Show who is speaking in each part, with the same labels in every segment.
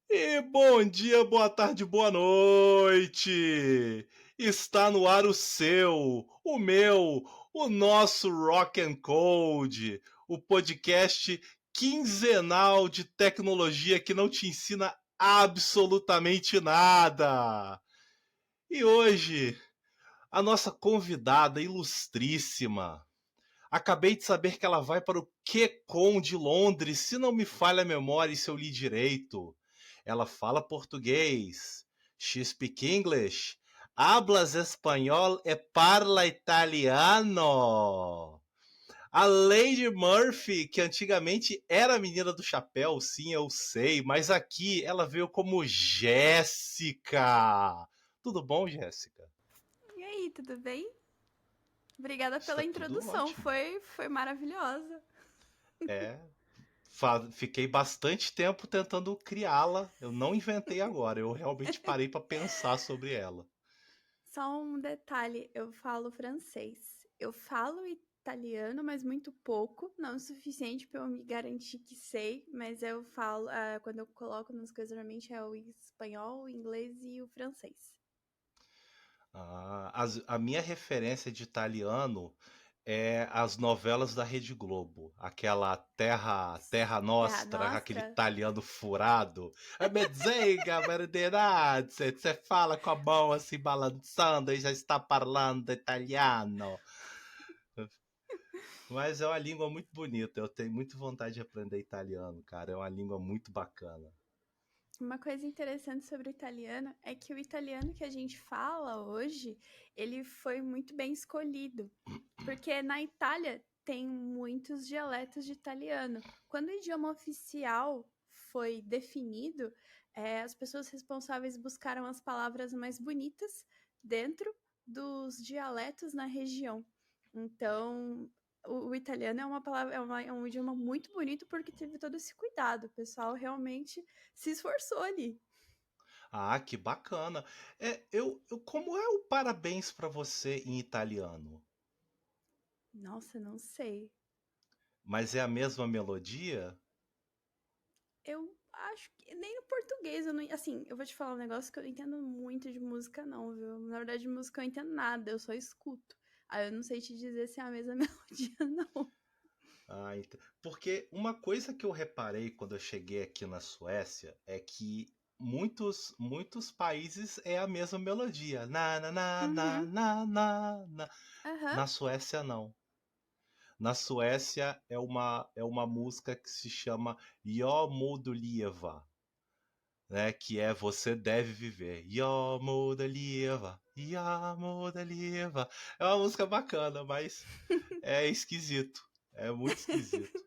Speaker 1: E bom dia, boa tarde, boa noite! Está no ar o seu, o meu, o nosso Rock and Code, o podcast quinzenal de tecnologia que não te ensina absolutamente nada. E hoje, a nossa convidada ilustríssima. Acabei de saber que ela vai para o QCon de Londres, se não me falha a memória e se eu li direito. Ela fala português. She speak English. Hablas espanhol e parla italiano. A Lady Murphy, que antigamente era a menina do chapéu, sim, eu sei, mas aqui ela veio como Jéssica. Tudo bom, Jéssica?
Speaker 2: E aí, tudo bem? Obrigada
Speaker 1: Está
Speaker 2: pela
Speaker 1: tudo
Speaker 2: introdução,
Speaker 1: ótimo.
Speaker 2: foi maravilhosa.
Speaker 1: É, fiquei bastante tempo tentando criá-la. Eu não inventei agora, eu realmente parei para pensar sobre ela.
Speaker 2: Só um detalhe, eu falo francês. Eu falo italiano, mas muito pouco, não o suficiente para eu me garantir que sei, mas eu falo, quando eu coloco nas coisas, normalmente é o espanhol, o inglês e o francês.
Speaker 1: A minha referência de italiano é as novelas da Rede Globo. Aquela Terra
Speaker 2: Terra
Speaker 1: Nostra, aquele
Speaker 2: Nostra?
Speaker 1: italiano furado. A mezzenga, verdade. Você fala com a mão assim balançando e já está falando italiano. Mas é uma língua muito bonita. Eu tenho muita vontade de aprender italiano, cara. É uma língua muito bacana.
Speaker 2: Uma coisa interessante sobre o italiano é que o italiano que a gente fala hoje, ele foi muito bem escolhido, porque na Itália tem muitos dialetos de italiano. Quando o idioma oficial foi definido, as pessoas responsáveis buscaram as palavras mais bonitas dentro dos dialetos na região. Então, o italiano é uma palavra, é um idioma muito bonito porque teve todo esse cuidado. O pessoal realmente se esforçou ali.
Speaker 1: Ah, que bacana. Como é o parabéns pra você em italiano?
Speaker 2: Nossa, não sei.
Speaker 1: Mas é a mesma melodia?
Speaker 2: Eu acho que nem no português eu não. Assim, eu vou te falar um negócio que eu não entendo muito de música, não, viu? Na verdade, de música eu não entendo nada, eu só escuto. Aí eu não sei te dizer se é a mesma melodia, não.
Speaker 1: Porque uma coisa que eu reparei quando eu cheguei aqui na Suécia é que muitos países é a mesma melodia. Na, na, na, na,
Speaker 2: Uhum.
Speaker 1: na, na, na.
Speaker 2: Aham.
Speaker 1: Na Suécia, não. Na Suécia é uma música que se chama Jag må leva, né? Que é Você Deve Viver. Jag må leva, jag må leva. É uma música bacana, mas é esquisito. É muito esquisito.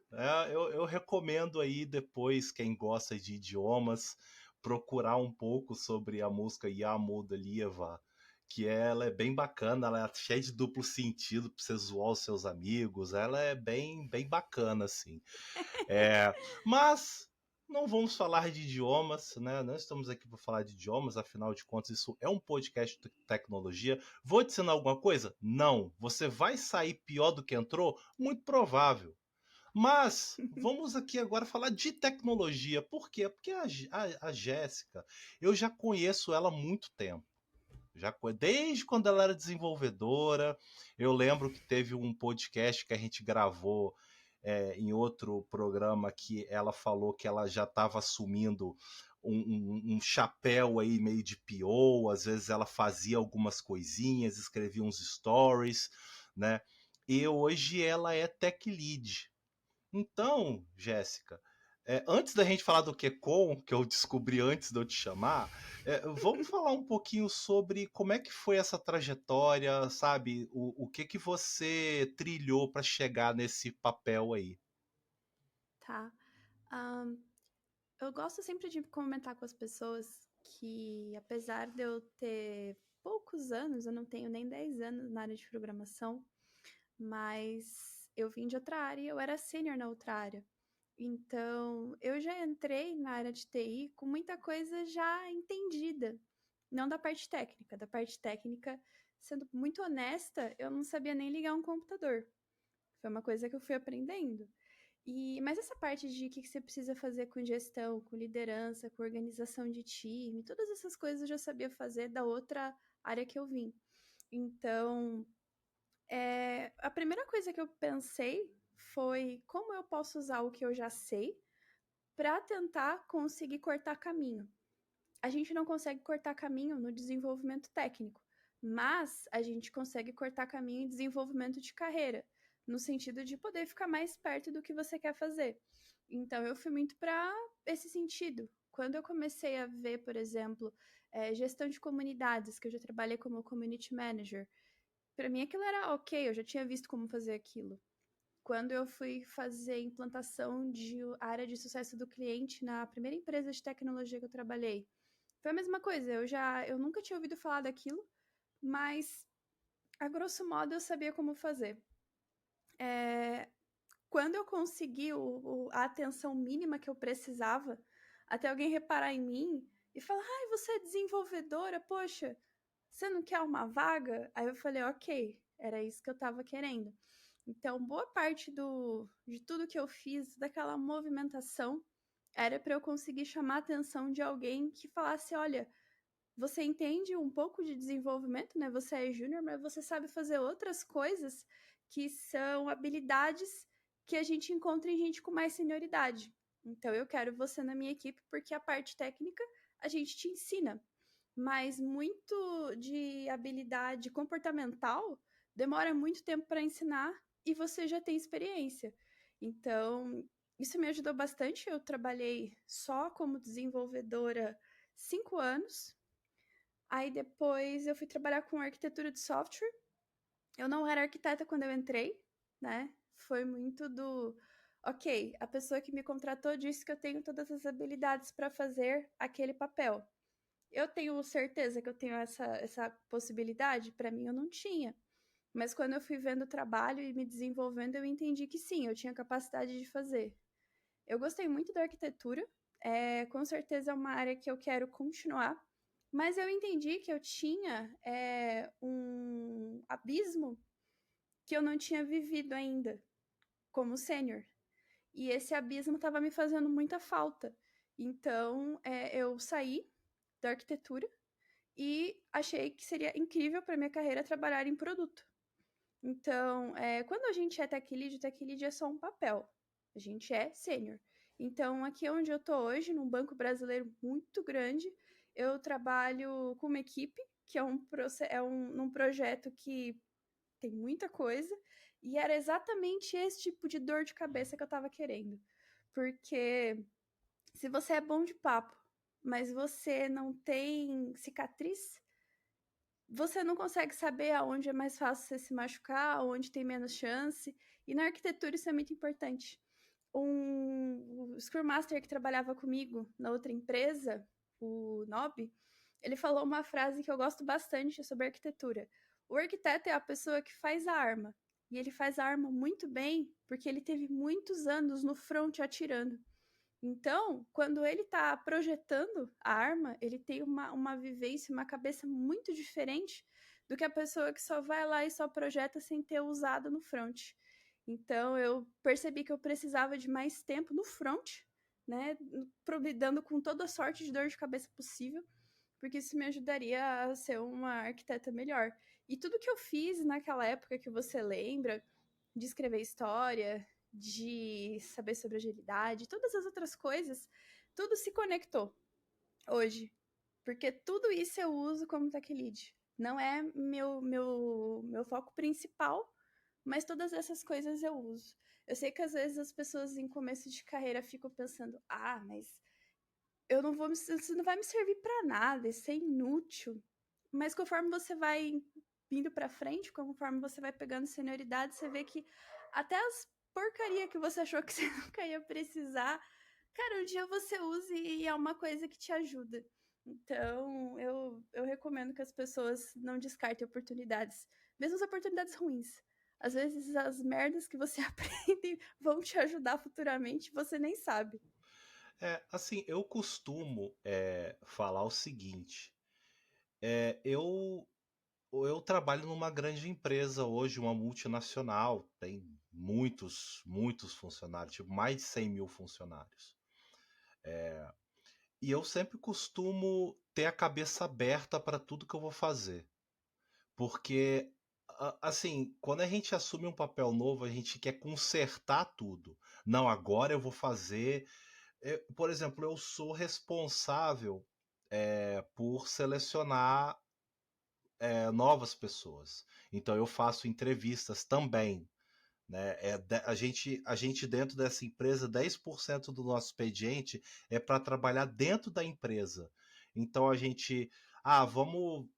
Speaker 1: Eu recomendo aí depois, quem gosta de idiomas, procurar um pouco sobre a música Yamuda Lieva, que ela é bem bacana, ela é cheia de duplo sentido para você zoar os seus amigos, ela é bem bacana, assim. Mas não vamos falar de idiomas, né? Não estamos aqui para falar de idiomas, afinal de contas, isso é um podcast de tecnologia. Vou te ensinar alguma coisa? Não. Você vai sair pior do que entrou? Muito provável. Mas vamos aqui agora falar de tecnologia. Por quê? Porque a Jéssica, eu já conheço ela há muito tempo. Desde quando ela era desenvolvedora, eu lembro que teve um podcast que a gente gravou em outro programa que ela falou que ela já estava assumindo um chapéu aí meio de PO, às vezes ela fazia algumas coisinhas, escrevia uns stories, né? E hoje ela é tech lead. Então, Jéssica, antes da gente falar do QCon, que eu descobri antes de eu te chamar, vamos falar um pouquinho sobre como é que foi essa trajetória, sabe? O que que você trilhou para chegar nesse papel aí?
Speaker 2: Tá. Ahn, eu gosto sempre de comentar com as pessoas que, apesar de eu ter poucos anos, eu não tenho nem 10 anos na área de programação, mas eu vim de outra área e eu era sênior na outra área. Então, eu já entrei na área de TI com muita coisa já entendida, não da parte técnica. Da parte técnica, sendo muito honesta, eu não sabia nem ligar um computador. Foi uma coisa que eu fui aprendendo. Mas essa parte de o que você precisa fazer com gestão, com liderança, com organização de time, todas essas coisas eu já sabia fazer da outra área que eu vim. Então, a primeira coisa que eu pensei foi como eu posso usar o que eu já sei para tentar conseguir cortar caminho. A gente não consegue cortar caminho no desenvolvimento técnico, mas a gente consegue cortar caminho em desenvolvimento de carreira, no sentido de poder ficar mais perto do que você quer fazer. Então, eu fui muito para esse sentido. Quando eu comecei a ver, por exemplo, gestão de comunidades, que eu já trabalhei como community manager, para mim aquilo era ok, eu já tinha visto como fazer aquilo. Quando eu fui fazer implantação de área de sucesso do cliente na primeira empresa de tecnologia que eu trabalhei, foi a mesma coisa. Eu nunca tinha ouvido falar daquilo, mas a grosso modo eu sabia como fazer. Quando eu consegui a atenção mínima que eu precisava, até alguém reparar em mim e falar: ai, você é desenvolvedora, poxa, você não quer uma vaga? Aí eu falei: ok, era isso que eu tava querendo. Então, boa parte de tudo que eu fiz, daquela movimentação, era para eu conseguir chamar a atenção de alguém que falasse: olha, você entende um pouco de desenvolvimento, né? Você é júnior, mas você sabe fazer outras coisas que são habilidades que a gente encontra em gente com mais senioridade. Então, eu quero você na minha equipe porque a parte técnica a gente te ensina. Mas muito de habilidade comportamental demora muito tempo para ensinar e você já tem experiência. Então, isso me ajudou bastante. Eu trabalhei só como desenvolvedora 5 anos. Aí depois eu fui trabalhar com arquitetura de software. Eu não era arquiteta quando eu entrei, né? Foi muito do. Ok, a pessoa que me contratou disse que eu tenho todas as habilidades para fazer aquele papel. Eu tenho certeza que eu tenho essa possibilidade? Para mim, eu não tinha. Mas quando eu fui vendo o trabalho e me desenvolvendo, eu entendi que sim, eu tinha capacidade de fazer. Eu gostei muito da arquitetura, com certeza é uma área que eu quero continuar, mas eu entendi que eu tinha um abismo que eu não tinha vivido ainda como sênior. E esse abismo estava me fazendo muita falta. Então, eu saí da arquitetura e achei que seria incrível para minha carreira trabalhar em produto. Então, quando a gente é tech lead, o tech lead é só um papel. A gente é sênior. Então, aqui onde eu tô hoje, num banco brasileiro muito grande, eu trabalho com uma equipe, que num projeto que tem muita coisa, e era exatamente esse tipo de dor de cabeça que eu tava querendo. Porque se você é bom de papo, mas você não tem cicatriz, você não consegue saber aonde é mais fácil você se machucar, aonde tem menos chance. E na arquitetura isso é muito importante. O Scrum Master que trabalhava comigo na outra empresa, o Nob, ele falou uma frase que eu gosto bastante sobre arquitetura. O arquiteto é a pessoa que faz a arma. E ele faz a arma muito bem porque ele teve muitos anos no front atirando. Então, quando ele está projetando a arma, ele tem uma vivência, uma cabeça muito diferente do que a pessoa que só vai lá e só projeta sem ter usado no front. Então, eu percebi que eu precisava de mais tempo no front, né, lidando com toda a sorte de dor de cabeça possível, porque isso me ajudaria a ser uma arquiteta melhor. E tudo que eu fiz naquela época que você lembra, de escrever história, de saber sobre agilidade, todas as outras coisas, tudo se conectou hoje. Porque tudo isso eu uso como tech lead. Não é meu foco principal, mas todas essas coisas eu uso. Eu sei que às vezes as pessoas em começo de carreira ficam pensando: ah, mas eu não vou, isso não vai me servir para nada, isso é inútil. Mas conforme você vai indo para frente, conforme você vai pegando senioridade, você vê que até as porcaria que você achou que você nunca ia precisar, cara, um dia você usa e é uma coisa que te ajuda. Então, eu recomendo que as pessoas não descartem oportunidades, mesmo as oportunidades ruins. Às vezes as merdas que você aprende vão te ajudar futuramente, você nem sabe.
Speaker 1: Assim, eu costumo falar o seguinte: eu trabalho numa grande empresa hoje, uma multinacional, tem muitos funcionários, tipo mais de 100 mil funcionários. E eu sempre costumo ter a cabeça aberta para tudo que eu vou fazer. Porque, assim, quando a gente assume um papel novo, a gente quer consertar tudo. Não, agora eu vou fazer. Por exemplo, eu sou responsável por selecionar novas pessoas. Então eu faço entrevistas também. Né? A gente dentro dessa empresa, 10% do nosso expediente é para trabalhar dentro da empresa. Então a gente, vamos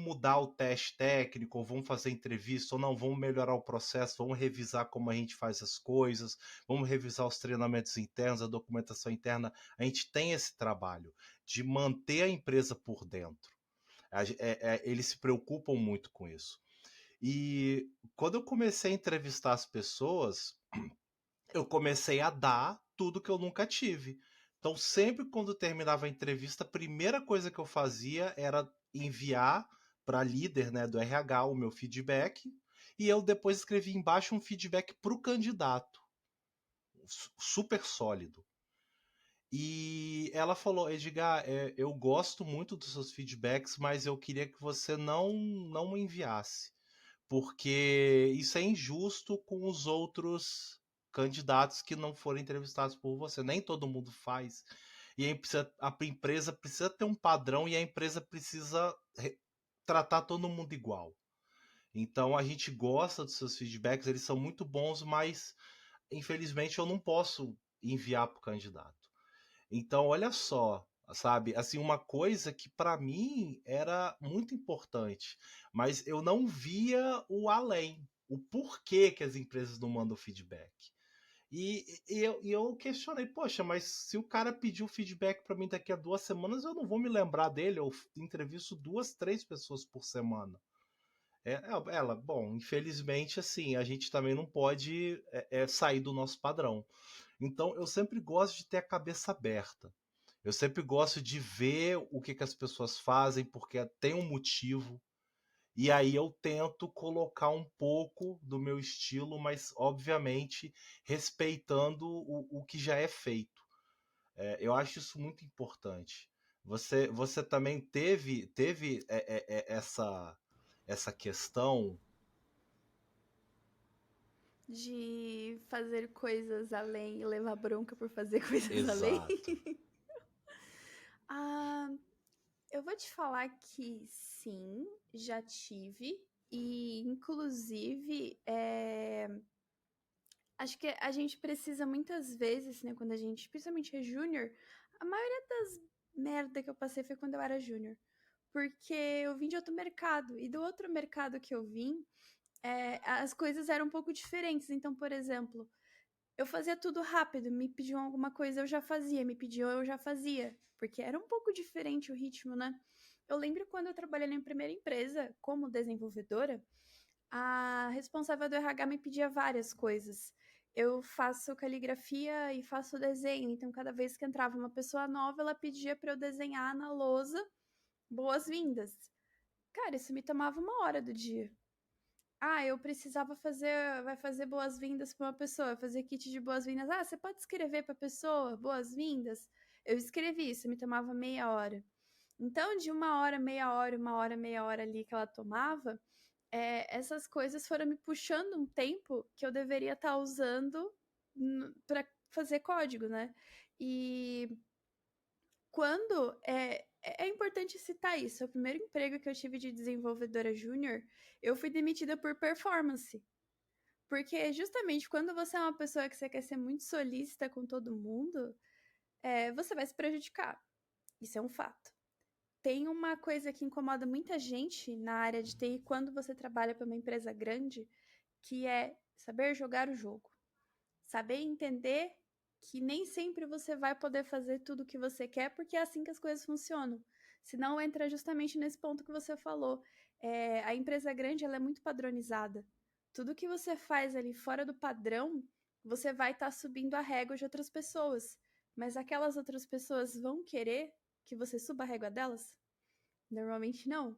Speaker 1: mudar o teste técnico, ou vamos fazer entrevista, ou não, vamos melhorar o processo, vamos revisar como a gente faz as coisas, vamos revisar os treinamentos internos, a documentação interna. A gente tem esse trabalho de manter a empresa por dentro. Eles se preocupam muito com isso. E quando eu comecei a entrevistar as pessoas, eu comecei a dar tudo que eu nunca tive. Então, sempre quando terminava a entrevista, a primeira coisa que eu fazia era enviar para a líder, né, do RH o meu feedback, e eu depois escrevi embaixo um feedback para o candidato, super sólido. E ela falou: Edgar, eu gosto muito dos seus feedbacks, mas eu queria que você não enviasse, porque isso é injusto com os outros candidatos que não foram entrevistados por você. Nem todo mundo faz. E a empresa precisa ter um padrão e a empresa precisa tratar todo mundo igual. Então a gente gosta dos seus feedbacks, eles são muito bons, mas infelizmente eu não posso enviar para o candidato. Então, olha só, sabe? Assim, uma coisa que para mim era muito importante, mas eu não via o além, o porquê que as empresas não mandam feedback. E eu questionei, poxa, mas se o cara pediu feedback para mim daqui a 2 semanas, eu não vou me lembrar dele, eu entrevisto 2, 3 pessoas por semana. Bom, infelizmente, assim, a gente também não pode sair do nosso padrão. Então, eu sempre gosto de ter a cabeça aberta. Eu sempre gosto de ver o que as pessoas fazem, porque tem um motivo. E aí eu tento colocar um pouco do meu estilo, mas obviamente respeitando o que já é feito. Eu acho isso muito importante. Você também teve essa questão.
Speaker 2: De fazer coisas além e levar bronca por fazer coisas além.
Speaker 1: Exato.
Speaker 2: Ah, eu vou te falar que sim, já tive. E, inclusive, acho que a gente precisa muitas vezes, né, quando a gente, principalmente é júnior, a maioria das merda que eu passei foi quando eu era júnior. Porque eu vim de outro mercado. E do outro mercado que eu vim, as coisas eram um pouco diferentes. Então, por exemplo, eu fazia tudo rápido, me pediam alguma coisa, eu já fazia, me pediam, eu já fazia, porque era um pouco diferente o ritmo, né? Eu lembro quando eu trabalhei na minha primeira empresa como desenvolvedora, a responsável do RH me pedia várias coisas. Eu faço caligrafia e faço desenho, então cada vez que entrava uma pessoa nova, ela pedia para eu desenhar na lousa boas-vindas. Cara, isso me tomava 1 hora do dia. Eu precisava vai fazer boas-vindas para uma pessoa, fazer kit de boas-vindas. Você pode escrever para a pessoa boas-vindas? Eu escrevi isso, me tomava meia hora. Então, de 1 hora, meia hora, 1 hora, meia hora ali que ela tomava, essas coisas foram me puxando um tempo que eu deveria estar usando para fazer código, né? E quando é importante citar isso. O primeiro emprego que eu tive de desenvolvedora júnior, eu fui demitida por performance. Porque justamente quando você é uma pessoa que você quer ser muito solícita com todo mundo, você vai se prejudicar. Isso é um fato. Tem uma coisa que incomoda muita gente na área de TI quando você trabalha para uma empresa grande, que é saber jogar o jogo. Saber entender que nem sempre você vai poder fazer tudo o que você quer, porque é assim que as coisas funcionam. Senão entra justamente nesse ponto que você falou. A empresa grande ela é muito padronizada. Tudo que você faz ali fora do padrão, você vai estar subindo a régua de outras pessoas. Mas aquelas outras pessoas vão querer que você suba a régua delas? Normalmente não.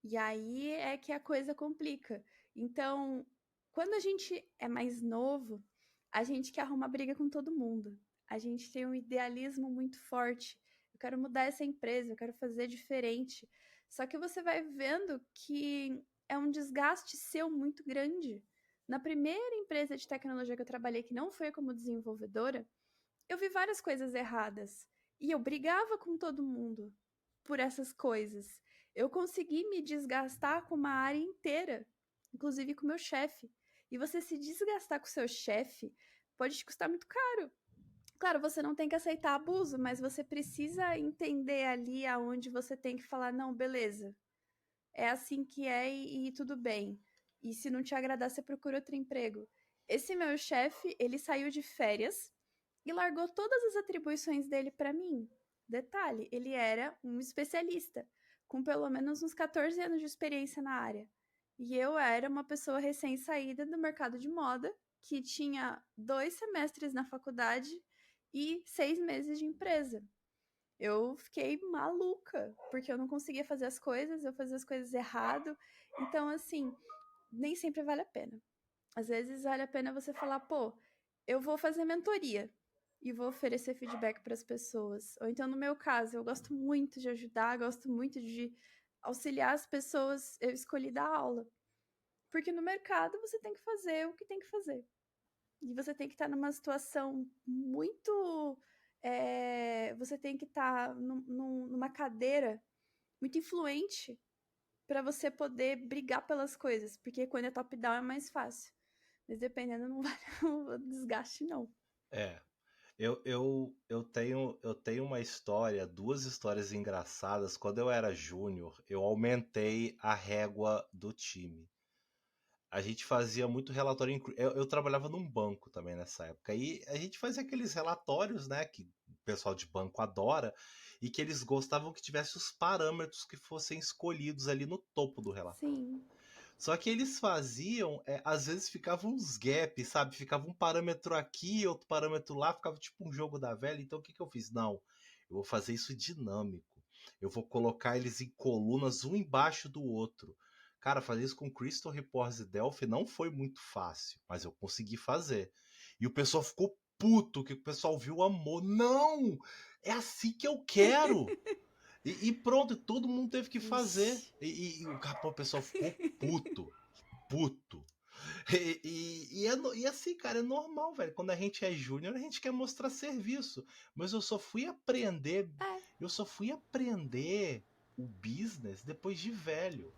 Speaker 2: E aí é que a coisa complica. Então, quando a gente é mais novo, a gente quer arrumar briga com todo mundo. A gente tem um idealismo muito forte. Eu quero mudar essa empresa, eu quero fazer diferente. Só que você vai vendo que é um desgaste seu muito grande. Na primeira empresa de tecnologia que eu trabalhei, que não foi como desenvolvedora, eu vi várias coisas erradas. E eu brigava com todo mundo por essas coisas. Eu consegui me desgastar com uma área inteira, inclusive com o meu chefe. E você se desgastar com o seu chefe pode te custar muito caro. Claro, você não tem que aceitar abuso, mas você precisa entender ali aonde você tem que falar, não, beleza, é assim que é e tudo bem. E se não te agradar, você procura outro emprego. Esse meu chefe, ele saiu de férias e largou todas as atribuições dele para mim. Detalhe, ele era um especialista, com pelo menos uns 14 anos de experiência na área. E eu era uma pessoa recém-saída do mercado de moda, que tinha 2 semestres na faculdade e 6 meses de empresa. Eu fiquei maluca, porque eu não conseguia fazer as coisas, eu fazia as coisas errado. Então, assim, nem sempre vale a pena. Às vezes vale a pena você falar, pô, eu vou fazer mentoria e vou oferecer feedback para as pessoas. Ou então, no meu caso, eu gosto muito de ajudar, gosto muito de auxiliar as pessoas, eu escolhi dar aula. Porque no mercado você tem que fazer o que tem que fazer. E você tem que estar numa situação muito. Você tem que estar numa cadeira muito influente para você poder brigar pelas coisas. Porque quando é top-down é mais fácil. Mas dependendo, não vale o desgaste, não.
Speaker 1: É. Eu tenho uma história, duas histórias engraçadas. Quando eu era júnior, eu aumentei a régua do time. A gente fazia muito relatório. Eu trabalhava num banco também nessa época. E a gente fazia aqueles relatórios, né? Que o pessoal de banco adora. E que eles gostavam que tivesse os parâmetros que fossem escolhidos ali no topo do relatório.
Speaker 2: Sim.
Speaker 1: Só que eles faziam, às vezes ficavam uns gaps, sabe? Ficava um parâmetro aqui, outro parâmetro lá, ficava tipo um jogo da velha. Então o que eu fiz? Não, eu vou fazer isso dinâmico. Eu vou colocar eles em colunas, um embaixo do outro. Cara, fazer isso com Crystal Reports e Delphi não foi muito fácil, mas eu consegui fazer. E o pessoal ficou puto, que o pessoal viu o amor. Não! É assim que eu quero! E pronto, todo mundo teve que fazer.
Speaker 2: Ixi.
Speaker 1: E o pessoal ficou puto. Puto. E assim, cara, é normal, velho. Quando a gente é júnior, a gente quer mostrar serviço. Mas eu só fui aprender.
Speaker 2: É.
Speaker 1: Eu só fui aprender o business depois de velho.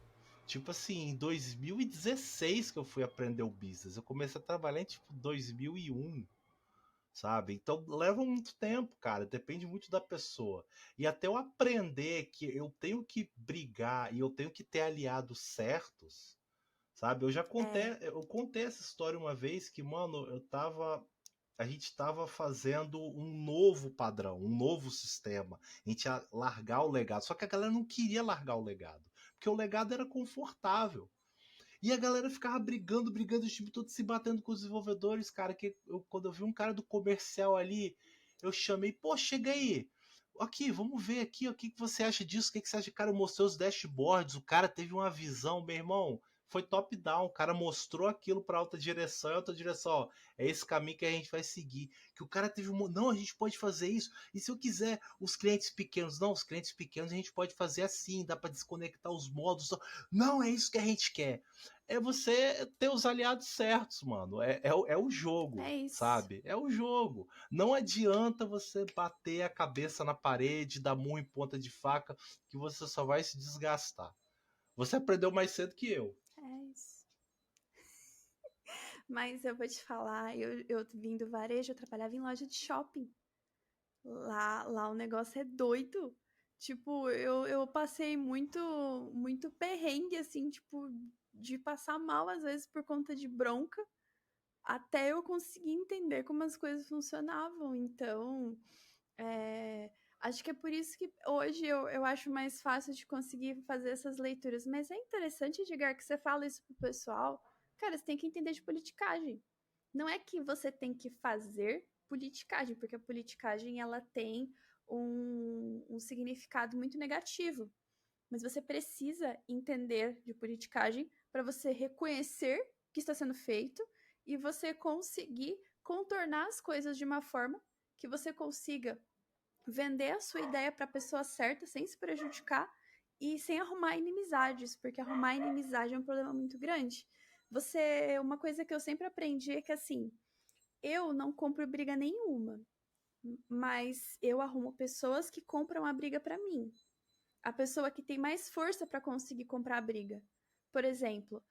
Speaker 1: Tipo assim, em 2016 que eu fui aprender o business. Eu comecei a trabalhar em tipo 2001, sabe? Então leva muito tempo, cara. Depende muito da pessoa. E até eu aprender que eu tenho que brigar e eu tenho que ter aliados certos, sabe?
Speaker 2: É.
Speaker 1: Eu contei essa história uma vez que, mano, a gente tava fazendo um novo padrão, um novo sistema. A gente ia largar o legado. Só que a galera não queria largar o legado, porque o legado era confortável. E a galera ficava brigando, brigando, o time todo se batendo com os desenvolvedores, cara. Quando eu vi um cara do comercial ali, eu chamei, pô, chega aí. Aqui, vamos ver aqui, o que você acha disso? O que você acha? Cara, eu mostrei os dashboards, o cara teve uma visão, meu irmão. Foi top-down, o cara mostrou aquilo para alta direção, e a alta direção, ó, é esse caminho que a gente vai seguir. Que o cara teve um. Não, a gente pode fazer isso. E se eu quiser os clientes pequenos? Não, os clientes pequenos a gente pode fazer assim, dá para desconectar os modos. Não, é isso que a gente quer. É você ter os aliados certos, mano. É o jogo,
Speaker 2: É isso.
Speaker 1: sabe? É o jogo. Não adianta você bater a cabeça na parede, dar murro em ponta de faca, que você só vai se desgastar. Você aprendeu mais cedo que eu.
Speaker 2: É isso. Mas eu vou te falar, eu vim do varejo, eu trabalhava em loja de shopping. Lá o negócio é doido. Tipo, eu passei muito perrengue, assim, tipo, de passar mal às vezes por conta de bronca, até eu conseguir entender como as coisas funcionavam. Então, acho que é por isso que hoje eu acho mais fácil de conseguir fazer essas leituras. Mas é interessante, Edgar, que você fala isso pro pessoal. Cara, você tem que entender de politicagem. Não é que você tem que fazer politicagem, porque a politicagem ela tem um significado muito negativo. Mas você precisa entender de politicagem para você reconhecer que está sendo feito e você conseguir contornar as coisas de uma forma que você consiga vender a sua ideia para a pessoa certa sem se prejudicar e sem arrumar inimizades, porque arrumar inimizade é um problema muito grande. Uma coisa que eu sempre aprendi é que assim, eu não compro briga nenhuma, mas eu arrumo pessoas que compram a briga para mim. A pessoa que tem mais força para conseguir comprar a briga. Por exemplo,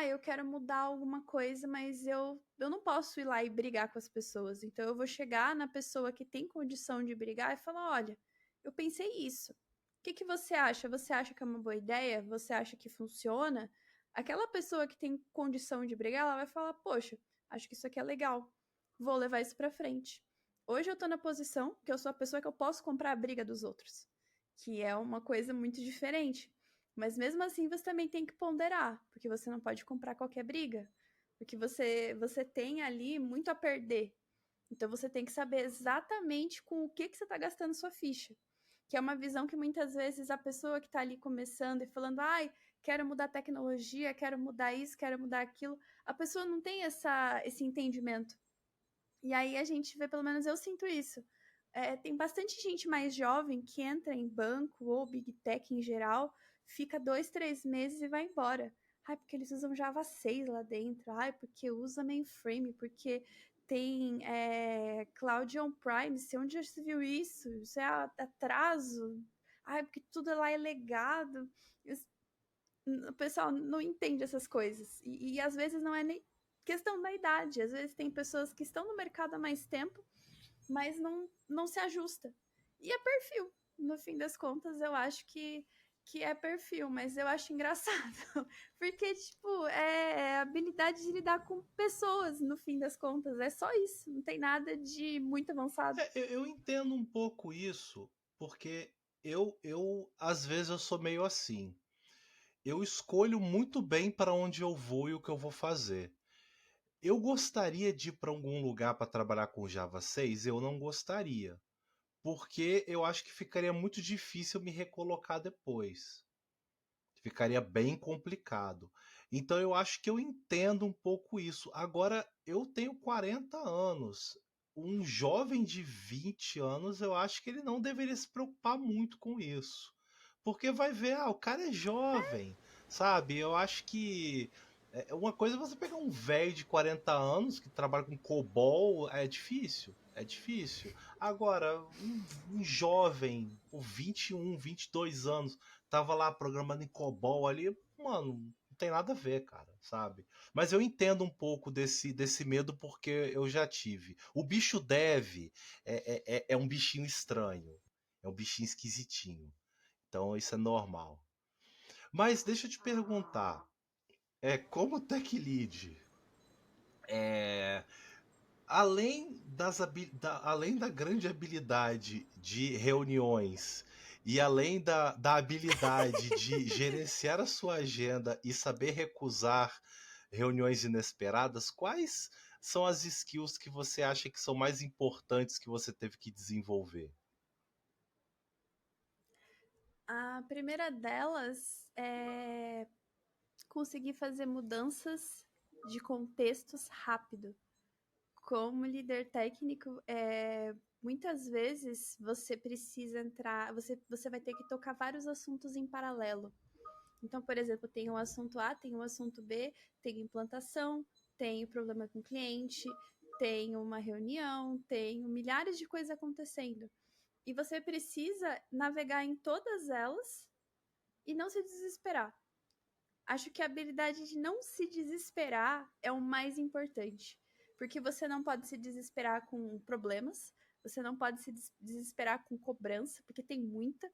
Speaker 2: eu quero mudar alguma coisa, mas eu não posso ir lá e brigar com as pessoas. Então eu vou chegar na pessoa que tem condição de brigar e falar: olha, eu pensei isso. O que você acha? Você acha que é uma boa ideia? Você acha que funciona? Aquela pessoa que tem condição de brigar, ela vai falar: poxa, acho que isso aqui é legal. Vou levar isso pra frente. Hoje eu tô na posição que eu sou a pessoa que eu posso comprar a briga dos outros, que é uma coisa muito diferente. Mas mesmo assim você também tem que ponderar, porque você não pode comprar qualquer briga, porque você tem ali muito a perder. Então você tem que saber exatamente com o que você está gastando sua ficha. Que é uma visão que muitas vezes a pessoa que está ali começando e falando, quero mudar a tecnologia, quero mudar isso, quero mudar aquilo, a pessoa não tem esse entendimento. E aí a gente vê, pelo menos eu sinto isso. Tem bastante gente mais jovem que entra em banco ou Big Tech em geral, fica 2, 3 meses e vai embora. Porque eles usam Java 6 lá dentro. Porque usa mainframe, porque tem Cloud On-Prime. Onde já se viu isso? Isso é atraso. Porque tudo lá é legado. O pessoal não entende essas coisas. E às vezes não é nem questão da idade. Às vezes tem pessoas que estão no mercado há mais tempo, mas não se ajusta. E é perfil. No fim das contas, eu acho que é perfil, mas eu acho engraçado. Porque, tipo, é a habilidade de lidar com pessoas, no fim das contas. É só isso. Não tem nada de muito avançado.
Speaker 1: Eu entendo um pouco isso, porque às vezes, eu sou meio assim. Eu escolho muito bem para onde eu vou e o que eu vou fazer. Eu gostaria de ir para algum lugar para trabalhar com Java 6? Eu não gostaria, porque eu acho que ficaria muito difícil me recolocar depois. Ficaria bem complicado. Então eu acho que eu entendo um pouco isso. Agora, eu tenho 40 anos. Um jovem de 20 anos, eu acho que ele não deveria se preocupar muito com isso. Porque vai ver, o cara é jovem, sabe? Eu acho que uma coisa é você pegar um velho de 40 anos que trabalha com COBOL, é difícil. É difícil. Agora, um jovem, com 21, 22 anos, tava lá programando em COBOL ali, mano, não tem nada a ver, cara, sabe? Mas eu entendo um pouco desse medo porque eu já tive. O bicho dev é um bichinho estranho, é um bichinho esquisitinho. Então isso é normal. Mas deixa eu te perguntar, como tech lead, é, além da grande habilidade de reuniões e além da habilidade de gerenciar a sua agenda e saber recusar reuniões inesperadas, quais são as skills que você acha que são mais importantes que você teve que desenvolver?
Speaker 2: A primeira delas é conseguir fazer mudanças de contextos rápido. Como líder técnico, muitas vezes você precisa entrar, você vai ter que tocar vários assuntos em paralelo. Então, por exemplo, tem um assunto A, tem um assunto B, tem implantação, tem problema com o cliente, tem uma reunião, tem milhares de coisas acontecendo. E você precisa navegar em todas elas e não se desesperar. Acho que a habilidade de não se desesperar é o mais importante. Porque você não pode se desesperar com problemas, você não pode se desesperar com cobrança, porque tem muita.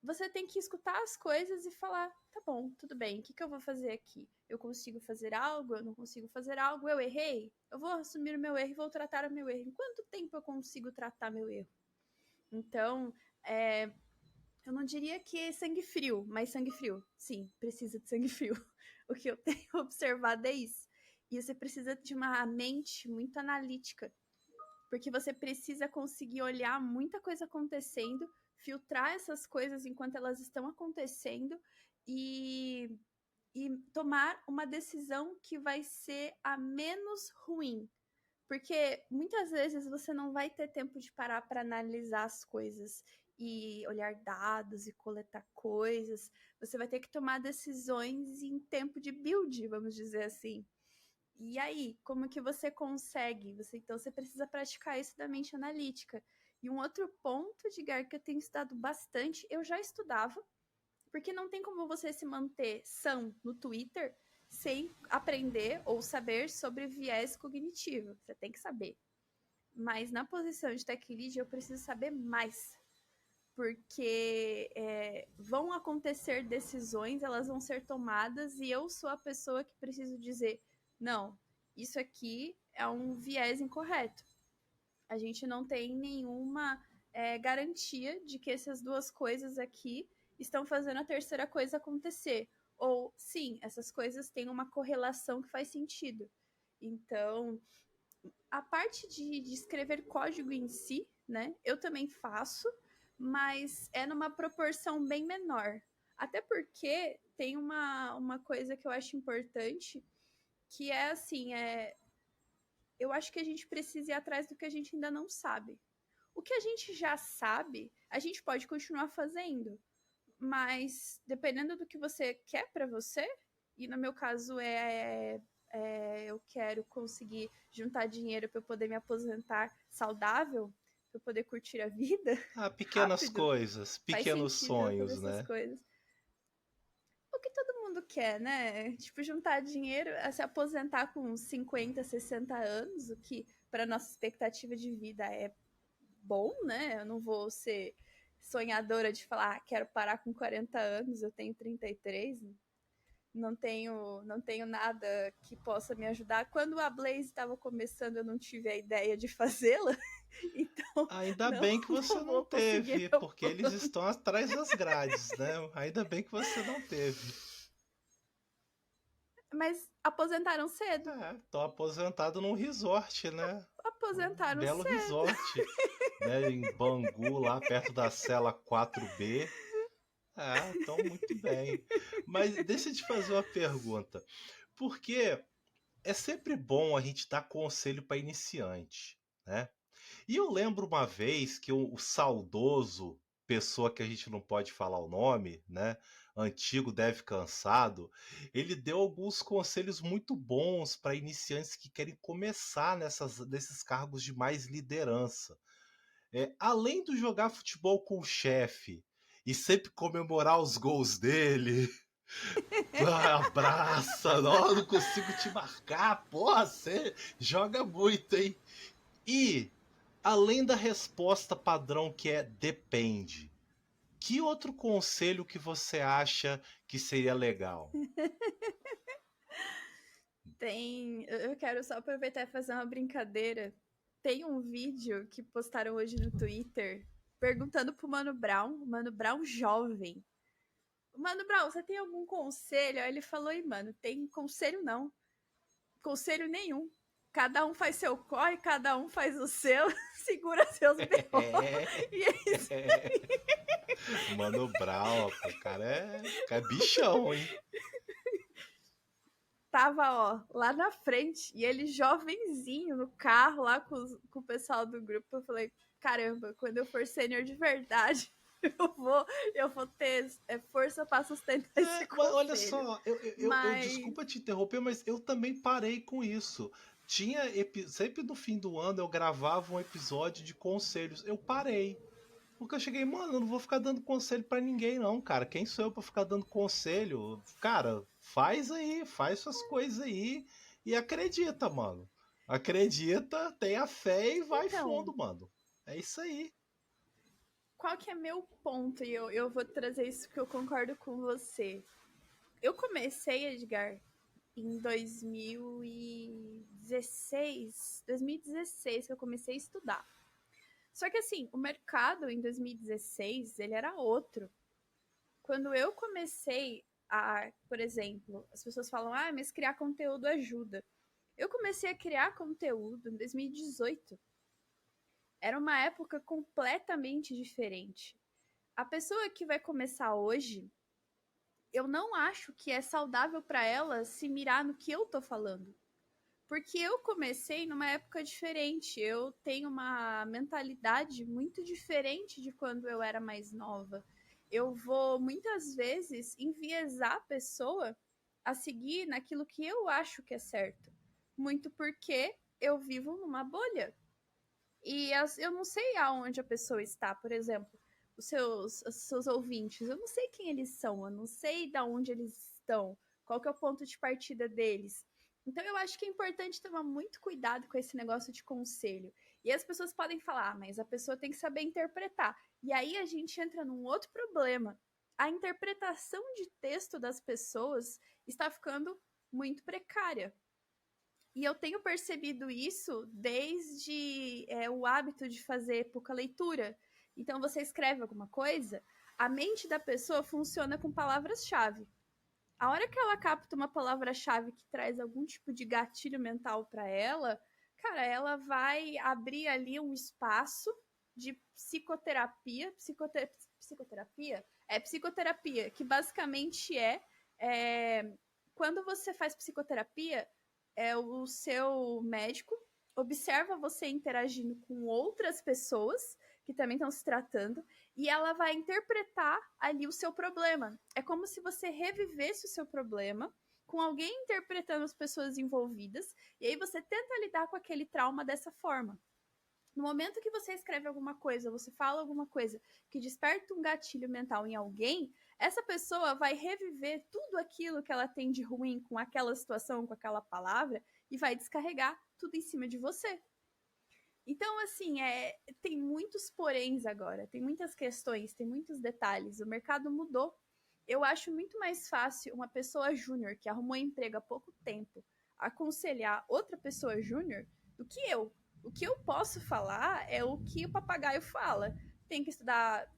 Speaker 2: Você tem que escutar as coisas e falar: tá bom, tudo bem, o que eu vou fazer aqui? Eu consigo fazer algo? Eu não consigo fazer algo? Eu errei? Eu vou assumir o meu erro e vou tratar o meu erro. Em quanto tempo eu consigo tratar meu erro? Então, eu não diria que é sangue frio, mas sangue frio, sim, precisa de sangue frio. O que eu tenho observado é isso. E você precisa de uma mente muito analítica, porque você precisa conseguir olhar muita coisa acontecendo, filtrar essas coisas enquanto elas estão acontecendo e e tomar uma decisão que vai ser a menos ruim. Porque muitas vezes você não vai ter tempo de parar para analisar as coisas e olhar dados e coletar coisas. Você vai ter que tomar decisões em tempo de build, vamos dizer assim. E aí, como que você consegue? Então, você precisa praticar isso da mente analítica. E um outro ponto, Edgar, que eu tenho estudado bastante, eu já estudava, porque não tem como você se manter sã no Twitter sem aprender ou saber sobre viés cognitivo. Você tem que saber. Mas na posição de tech lead eu preciso saber mais. Porque vão acontecer decisões, elas vão ser tomadas e eu sou a pessoa que preciso dizer, não, isso aqui é um viés incorreto. A gente não tem nenhuma garantia de que essas duas coisas aqui estão fazendo a terceira coisa acontecer. Ou, sim, essas coisas têm uma correlação que faz sentido. Então, a parte de escrever código em si, né, eu também faço, mas é numa proporção bem menor. Até porque tem uma coisa que eu acho importante, que é assim, eu acho que a gente precisa ir atrás do que a gente ainda não sabe. O que a gente já sabe, a gente pode continuar fazendo, mas dependendo do que você quer para você, e no meu caso eu quero conseguir juntar dinheiro para eu poder me aposentar saudável, para eu poder curtir a vida
Speaker 1: Pequenas
Speaker 2: rápido,
Speaker 1: coisas,
Speaker 2: faz
Speaker 1: pequenos
Speaker 2: sentido eu fazer
Speaker 1: sonhos,
Speaker 2: essas
Speaker 1: né?
Speaker 2: coisas. O que todo mundo quer, né? Tipo, juntar dinheiro, se aposentar com 50, 60 anos, o que para nossa expectativa de vida é bom, né? Eu não vou ser sonhadora de falar, quero parar com 40 anos, eu tenho 33, não tenho nada que possa me ajudar. Quando a Blaze estava começando, eu não tive a ideia de fazê-la, então
Speaker 1: Ainda
Speaker 2: não,
Speaker 1: bem que você
Speaker 2: não
Speaker 1: não
Speaker 2: vou conseguir
Speaker 1: teve,
Speaker 2: meu
Speaker 1: porque eles
Speaker 2: plano.
Speaker 1: estão atrás das grades, né? Ainda bem que você não teve.
Speaker 2: Mas aposentaram cedo.
Speaker 1: Tô aposentado num resort, né? Um
Speaker 2: Aposentaram
Speaker 1: belo
Speaker 2: cedo.
Speaker 1: resort, né? Em Bangu, lá perto da cela 4B. Então muito bem. Mas deixa eu te fazer uma pergunta. Porque é sempre bom a gente dar conselho para iniciante, né? E eu lembro uma vez que o saudoso, pessoa que a gente não pode falar o nome, né? Antigo deve cansado, ele deu alguns conselhos muito bons para iniciantes que querem começar nesses cargos de mais liderança. Além do jogar futebol com o chefe e sempre comemorar os gols dele, abraça, não consigo te marcar, porra, você joga muito, hein? E além da resposta padrão que é depende, que outro conselho que você acha que seria legal?
Speaker 2: Eu quero só aproveitar e fazer uma brincadeira. Tem um vídeo que postaram hoje no Twitter perguntando pro o Mano Brown jovem. Mano Brown, você tem algum conselho? Aí ele falou, mano, tem conselho não. Conselho nenhum. Cada um faz seu corre, cada um faz o seu, segura seus B.O. E é isso.
Speaker 1: Mano Brown, o cara é bichão, hein?
Speaker 2: Tava, ó, lá na frente, e ele jovenzinho no carro, lá com o pessoal do grupo. Eu falei, caramba, quando eu for sênior de verdade, eu vou ter força para sustentar esse
Speaker 1: Mas olha
Speaker 2: conselho.
Speaker 1: só, eu
Speaker 2: Mas
Speaker 1: desculpa te interromper, mas eu também parei com isso. Sempre no fim do ano eu gravava um episódio de conselhos. Eu parei. Porque eu cheguei, mano, eu não vou ficar dando conselho pra ninguém, não, cara. Quem sou eu pra ficar dando conselho? Cara, faz aí, faz suas coisas aí e acredita, mano. Acredita, tenha fé e vai
Speaker 2: então,
Speaker 1: fundo, mano. É isso aí.
Speaker 2: qual que é meu ponto? E eu vou trazer isso que eu concordo com você. Eu comecei, Edgar, em 2016 que eu comecei a estudar. Só que assim, o mercado em 2016, ele era outro. Quando eu comecei por exemplo, as pessoas falam, mas criar conteúdo ajuda. Eu comecei a criar conteúdo em 2018. Era uma época completamente diferente. A pessoa que vai começar hoje, eu não acho que é saudável para ela se mirar no que eu tô falando. Porque eu comecei numa época diferente. Eu tenho uma mentalidade muito diferente de quando eu era mais nova. Eu vou muitas vezes enviesar a pessoa a seguir naquilo que eu acho que é certo. Muito porque eu vivo numa bolha. E eu não sei aonde a pessoa está, por exemplo, os seus ouvintes. Eu não sei quem eles são, eu não sei de onde eles estão, qual que é o ponto de partida deles. Então eu acho que é importante tomar muito cuidado com esse negócio de conselho. E as pessoas podem falar, mas a pessoa tem que saber interpretar. E aí a gente entra num outro problema. A interpretação de texto das pessoas está ficando muito precária. E eu tenho percebido isso desde o hábito de fazer pouca leitura. Então, você escreve alguma coisa, a mente da pessoa funciona com palavras-chave. A hora que ela capta uma palavra-chave que traz algum tipo de gatilho mental para ela, cara, ela vai abrir ali um espaço de psicoterapia. Psicoterapia? É psicoterapia, que basicamente é quando você faz psicoterapia, o seu médico observa você interagindo com outras pessoas que também estão se tratando e ela vai interpretar ali o seu problema. É como se você revivesse o seu problema com alguém interpretando as pessoas envolvidas e aí você tenta lidar com aquele trauma dessa forma. No momento que você escreve alguma coisa, você fala alguma coisa que desperta um gatilho mental em alguém, essa pessoa vai reviver tudo aquilo que ela tem de ruim com aquela situação, com aquela palavra, e vai descarregar tudo em cima de você. Então, assim, tem muitos poréns agora, tem muitas questões, tem muitos detalhes. O mercado mudou. Eu acho muito mais fácil uma pessoa júnior que arrumou emprego há pouco tempo aconselhar outra pessoa júnior do que eu. O que eu posso falar é o que o papagaio fala. Tem que estudar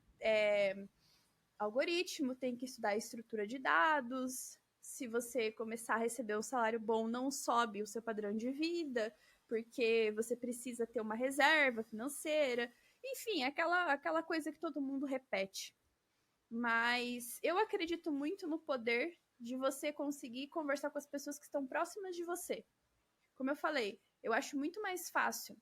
Speaker 2: algoritmo, tem que estudar estrutura de dados. Se você começar a receber um salário bom, não sobe o seu padrão de vida, porque você precisa ter uma reserva financeira. Enfim, aquela coisa que todo mundo repete. Mas eu acredito muito no poder de você conseguir conversar com as pessoas que estão próximas de você. Como eu falei, eu acho muito mais fácil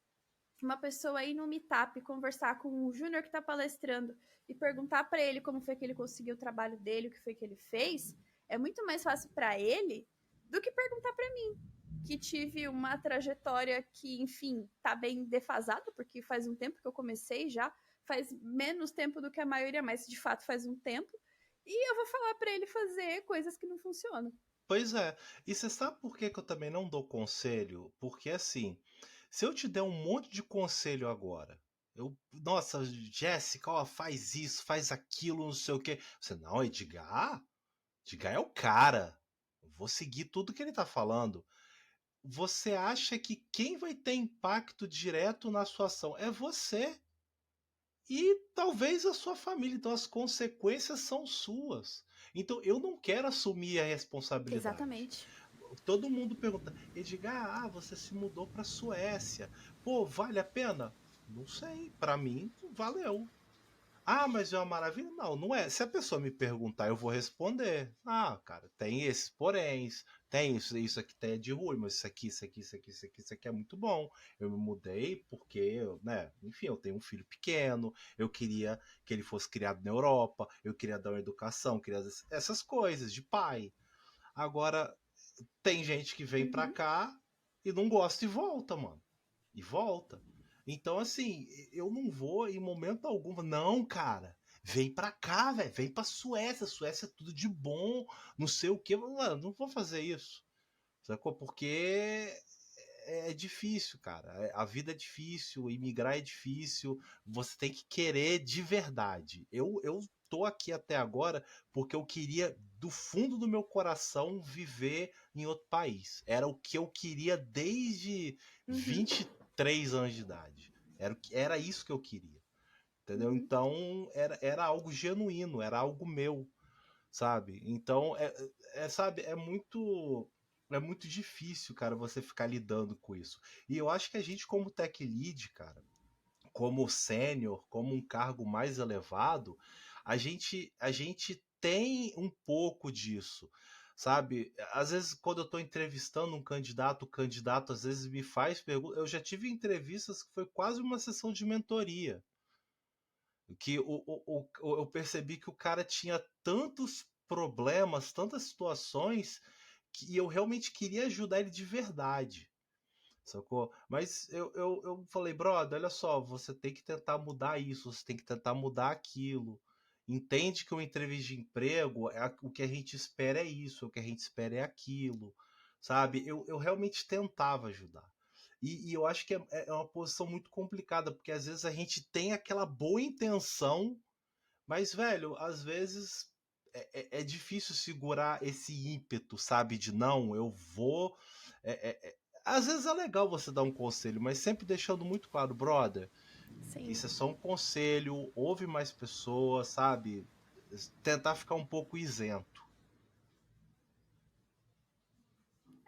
Speaker 2: uma pessoa ir no meetup conversar com um júnior que está palestrando e perguntar para ele como foi que ele conseguiu o trabalho dele, o que foi que ele fez, é muito mais fácil para ele do que perguntar para mim, que tive uma trajetória que, enfim, tá bem defasada, porque faz um tempo que eu comecei já, faz menos tempo do que a maioria, mas de fato faz um tempo, e eu vou falar para ele fazer coisas que não funcionam.
Speaker 1: Pois é. E você sabe por que que eu também não dou conselho? Porque assim, se eu te der um monte de conselho agora, nossa, Jéssica, ó, faz isso, faz aquilo, não sei o quê. Você, não, Edgar é o cara. Eu vou seguir tudo que ele tá falando. Você acha que quem vai ter impacto direto na sua ação é você e talvez a sua família. Então as consequências são suas. Então eu não quero assumir a responsabilidade.
Speaker 2: Exatamente.
Speaker 1: Todo mundo pergunta, Edgar, você se mudou para Suécia. Pô, vale a pena? Não sei, para mim valeu. Ah, mas é uma maravilha? Não, não é. Se a pessoa me perguntar, eu vou responder. Ah, cara, tem esses poréns, tem isso aqui tem de ruim, mas isso aqui é muito bom. Eu me mudei porque, né, enfim, eu tenho um filho pequeno, eu queria que ele fosse criado na Europa, eu queria dar uma educação, queria essas coisas de pai. Agora, tem gente que vem pra
Speaker 2: Uhum.
Speaker 1: cá e não gosta e volta, mano. E volta. Então, assim, eu não vou em momento algum. Não, cara. Vem pra cá, velho. Vem pra Suécia. Suécia é tudo de bom. Não sei o quê. Mano, não vou fazer isso. Sacou? Porque é difícil, cara. A vida é difícil, imigrar é difícil. Você tem que querer de verdade. Eu tô aqui até agora porque eu queria, do fundo do meu coração, viver em outro país. Era o que eu queria desde
Speaker 2: Uhum.
Speaker 1: 23 anos de idade. Era isso que eu queria. Entendeu?
Speaker 2: Uhum.
Speaker 1: Então era algo genuíno, era algo meu, sabe? Então sabe, é muito difícil, cara, você ficar lidando com isso. E eu acho que a gente, como tech lead, cara, como sênior, como um cargo mais elevado, a gente tem um pouco disso, sabe? Às vezes, quando eu estou entrevistando um candidato, o candidato às vezes me faz perguntas. Eu já tive entrevistas que foi quase uma sessão de mentoria, que eu percebi que o cara tinha tantos problemas, tantas situações, que eu realmente queria ajudar ele de verdade. Sacou? Mas eu falei, brother, olha só, você tem que tentar mudar isso, você tem que tentar mudar aquilo. Entende que uma entrevista de emprego, o que a gente espera é isso, o que a gente espera é aquilo, sabe? Eu realmente tentava ajudar. E eu acho que é uma posição muito complicada, porque às vezes a gente tem aquela boa intenção, mas, velho, às vezes é difícil segurar esse ímpeto, sabe? De não, eu vou. é- é- é- Às vezes é legal você dar um conselho, mas sempre deixando muito claro, brother,
Speaker 2: Sim.
Speaker 1: isso é só um conselho, ouve mais pessoas, sabe? Tentar ficar um pouco isento.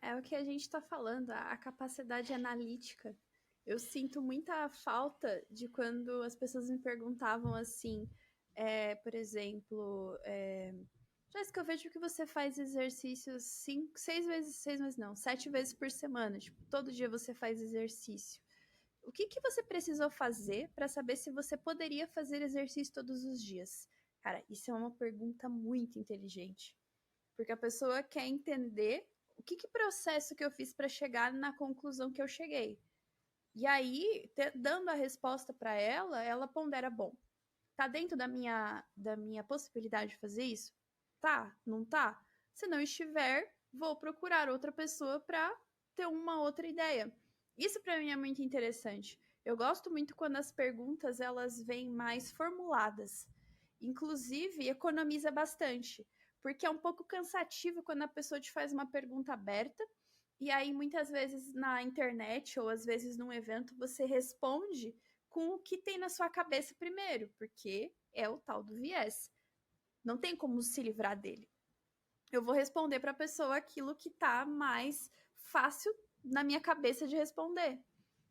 Speaker 2: É o que a gente está falando, a capacidade analítica. Eu sinto muita falta de quando as pessoas me perguntavam assim, por exemplo, Jéssica, eu vejo que você faz exercícios 6 vezes não, 7 vezes por semana. Tipo, todo dia você faz exercício. O que que você precisou fazer para saber se você poderia fazer exercício todos os dias? Cara, isso é uma pergunta muito inteligente. Porque a pessoa quer entender o que processo que eu fiz para chegar na conclusão que eu cheguei. E aí, dando a resposta para ela, ela pondera, bom, tá dentro da minha possibilidade de fazer isso? Tá, não tá? Se não estiver, vou procurar outra pessoa para ter uma outra ideia. Isso para mim é muito interessante. Eu gosto muito quando as perguntas elas vêm mais formuladas. Inclusive, economiza bastante, porque é um pouco cansativo quando a pessoa te faz uma pergunta aberta e aí muitas vezes na internet ou às vezes num evento você responde com o que tem na sua cabeça primeiro, porque é o tal do viés. Não tem como se livrar dele. Eu vou responder para a pessoa aquilo que tá mais fácil na minha cabeça de responder.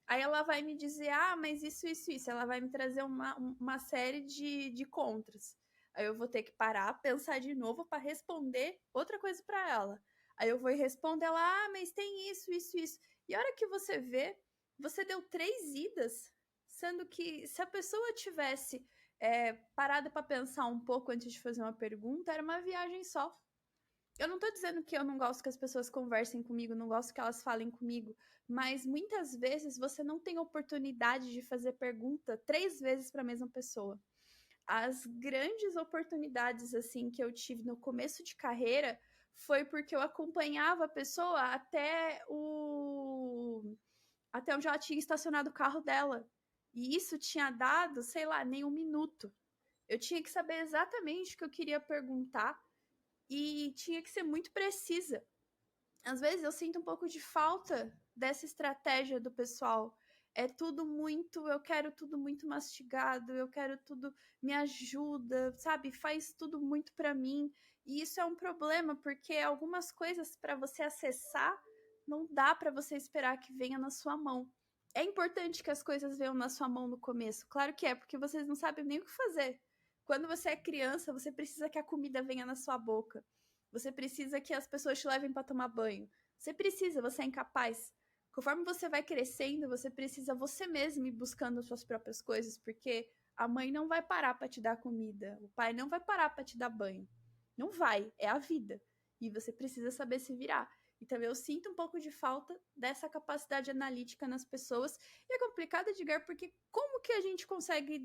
Speaker 2: Aí ela vai me dizer, ah, mas isso. Ela vai me trazer uma série de contras. Aí eu vou ter que parar, pensar de novo para responder outra coisa para ela. Aí eu vou responder ela, ah, mas tem isso. E a hora que você vê, você deu 3 idas, sendo que se a pessoa tivesse parado para pensar um pouco antes de fazer uma pergunta, era uma viagem só. Eu não tô dizendo que eu não gosto que as pessoas conversem comigo, não gosto que elas falem comigo, mas muitas vezes você não tem oportunidade de fazer pergunta 3 vezes para a mesma pessoa. As grandes oportunidades assim que eu tive no começo de carreira foi porque eu acompanhava a pessoa até onde ela tinha estacionado o carro dela. E isso tinha dado, sei lá, nem um minuto. Eu tinha que saber exatamente o que eu queria perguntar e tinha que ser muito precisa. Às vezes eu sinto um pouco de falta dessa estratégia do pessoal. É tudo muito, eu quero tudo muito mastigado, eu quero tudo me ajuda, sabe? Faz tudo muito para mim. E isso é um problema, porque algumas coisas para você acessar não dá para você esperar que venha na sua mão. É importante que as coisas venham na sua mão no começo. Claro que é, porque vocês não sabem nem o que fazer. Quando você é criança, você precisa que a comida venha na sua boca. Você precisa que as pessoas te levem para tomar banho. Você precisa, você é incapaz. Conforme você vai crescendo, você precisa você mesmo ir buscando as suas próprias coisas, porque a mãe não vai parar para te dar comida, o pai não vai parar para te dar banho. Não vai, é a vida. E você precisa saber se virar. Então eu sinto um pouco de falta dessa capacidade analítica nas pessoas. E é complicado, Edgar, porque como que a gente consegue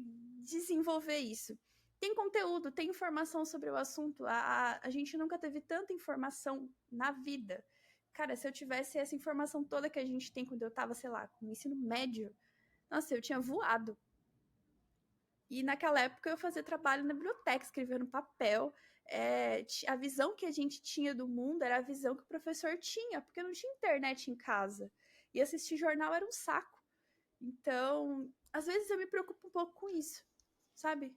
Speaker 2: desenvolver isso? Tem conteúdo, tem informação sobre o assunto. A gente nunca teve tanta informação na vida. Cara, se eu tivesse essa informação toda que a gente tem quando eu tava, sei lá, no ensino médio, nossa, eu tinha voado. E naquela época eu fazia trabalho na biblioteca, escrevia no papel. A visão que a gente tinha do mundo era a visão que o professor tinha, porque não tinha internet em casa. E assistir jornal era um saco. Então, às vezes eu me preocupo um pouco com isso, sabe?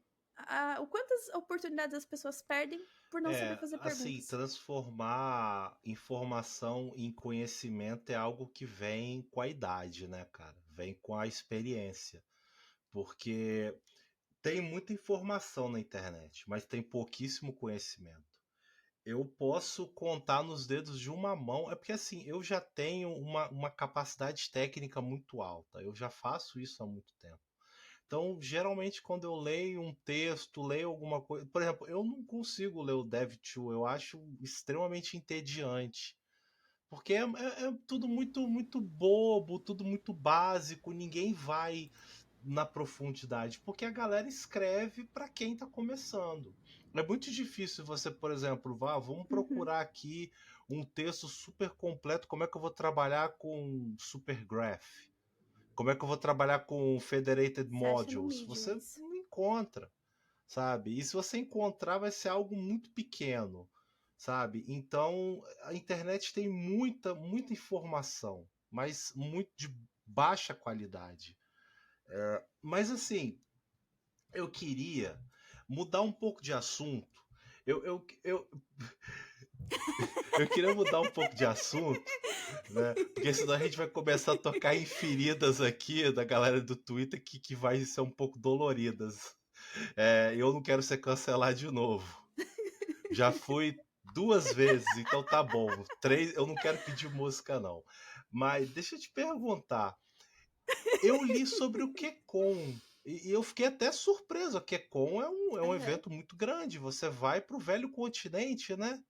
Speaker 2: O quantas oportunidades as pessoas perdem por não saber fazer
Speaker 1: Assim,
Speaker 2: perguntas.
Speaker 1: transformar informação em conhecimento é algo que vem com a idade, né, cara? Vem com a experiência. Porque Tem muita informação na internet, mas tem pouquíssimo conhecimento. Eu posso contar nos dedos de uma mão, é porque assim, eu já tenho uma capacidade técnica muito alta, eu já faço isso há muito tempo. Então, geralmente, quando eu leio um texto, leio alguma coisa. Por exemplo, eu não consigo ler o Dev2, eu acho extremamente entediante. Porque é tudo muito, muito bobo, tudo muito básico, ninguém vai na profundidade, porque a galera escreve para quem está começando. É muito difícil você, por exemplo, vamos
Speaker 2: Uhum.
Speaker 1: procurar aqui um texto super completo, como é que eu vou trabalhar com Supergraph? Como é que eu vou trabalhar com Federated
Speaker 2: Você acha no
Speaker 1: Modules?
Speaker 2: Medium
Speaker 1: Você
Speaker 2: isso.
Speaker 1: não encontra, sabe? E se você encontrar, vai ser algo muito pequeno, sabe? Então, a internet tem muita, muita informação, mas muito de baixa qualidade. Mas assim, eu queria mudar um pouco de assunto. Eu queria mudar um pouco de assunto, né? Porque senão a gente vai começar a tocar em feridas aqui da galera do Twitter que vai ser um pouco doloridas. Eu não quero ser cancelado de novo. Já fui 2 vezes, então tá bom. 3, eu não quero pedir música, não. Mas deixa eu te perguntar. Eu li sobre o QCon e eu fiquei até surpreso. A QCon é um
Speaker 2: Aham.
Speaker 1: evento muito grande. Você vai pro velho continente, né?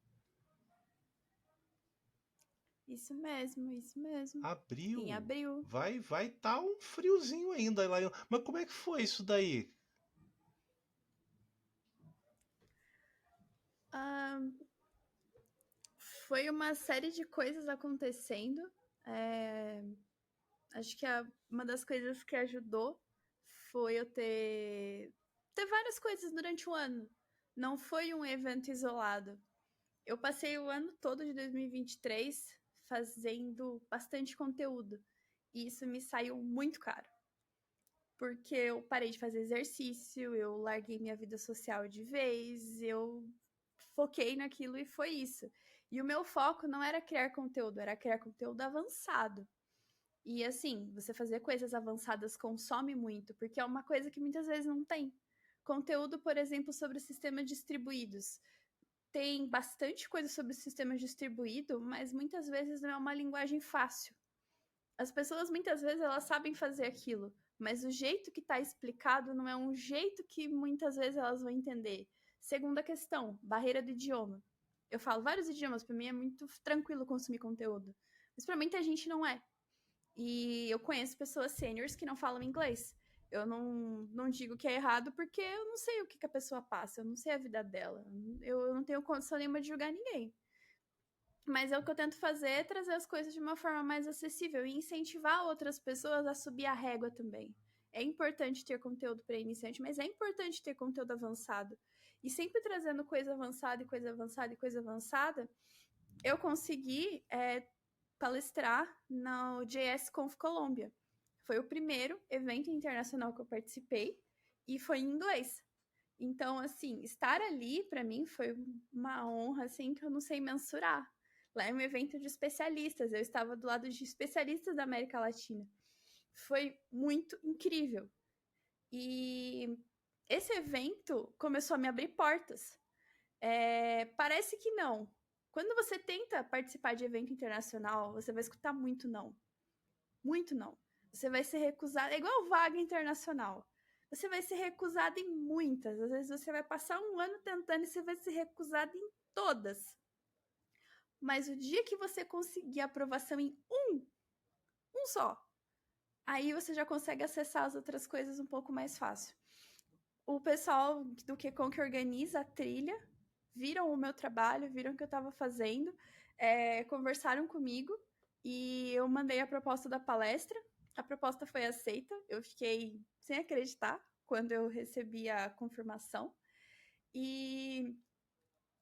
Speaker 2: Isso mesmo, isso mesmo. Em
Speaker 1: Abril.
Speaker 2: abril.
Speaker 1: Vai tá um friozinho ainda lá. Mas como é que foi isso daí?
Speaker 2: Ah, foi uma série de coisas acontecendo. É, acho que uma das coisas que ajudou foi eu ter várias coisas durante o ano. Não foi um evento isolado. Eu passei o ano todo de 2023 fazendo bastante conteúdo. E isso me saiu muito caro. Porque eu parei de fazer exercício, eu larguei minha vida social de vez, eu foquei naquilo e foi isso. E o meu foco não era criar conteúdo, era criar conteúdo avançado. E assim, você fazer coisas avançadas consome muito, porque é uma coisa que muitas vezes não tem. Conteúdo, por exemplo, sobre sistemas distribuídos. Tem bastante coisa sobre o sistema distribuído, mas muitas vezes não é uma linguagem fácil. As pessoas muitas vezes elas sabem fazer aquilo, mas o jeito que está explicado não é um jeito que muitas vezes elas vão entender. Segunda questão, barreira do idioma. Eu falo vários idiomas, para mim é muito tranquilo consumir conteúdo, mas para muita gente não é. E eu conheço pessoas sêniores que não falam inglês. Eu não digo que é errado porque eu não sei o que a pessoa passa, eu não sei a vida dela. Eu não tenho condição nenhuma de julgar ninguém. Mas é o que eu tento fazer é trazer as coisas de uma forma mais acessível e incentivar outras pessoas a subir a régua também. É importante ter conteúdo para iniciante, mas é importante ter conteúdo avançado. E sempre trazendo coisa avançada e coisa avançada e coisa avançada, eu consegui palestrar no JS Conf Colômbia. Foi o primeiro evento internacional que eu participei e foi em inglês. Então, assim, estar ali para mim foi uma honra assim que eu não sei mensurar. Lá é um evento de especialistas, eu estava do lado de especialistas da América Latina. Foi muito incrível. E esse evento começou a me abrir portas. Parece que não. Quando você tenta participar de evento internacional, você vai escutar muito não. Muito não. Você vai ser recusado. É igual vaga internacional. Você vai ser recusado em muitas. Às vezes você vai passar um ano tentando e você vai ser recusado em todas. Mas o dia que você conseguir aprovação em um só, aí você já consegue acessar as outras coisas um pouco mais fácil. O pessoal do QCon que organiza a trilha viram o meu trabalho, viram o que eu estava fazendo, conversaram comigo e eu mandei a proposta da palestra. A proposta foi aceita, eu fiquei sem acreditar quando eu recebi a confirmação. E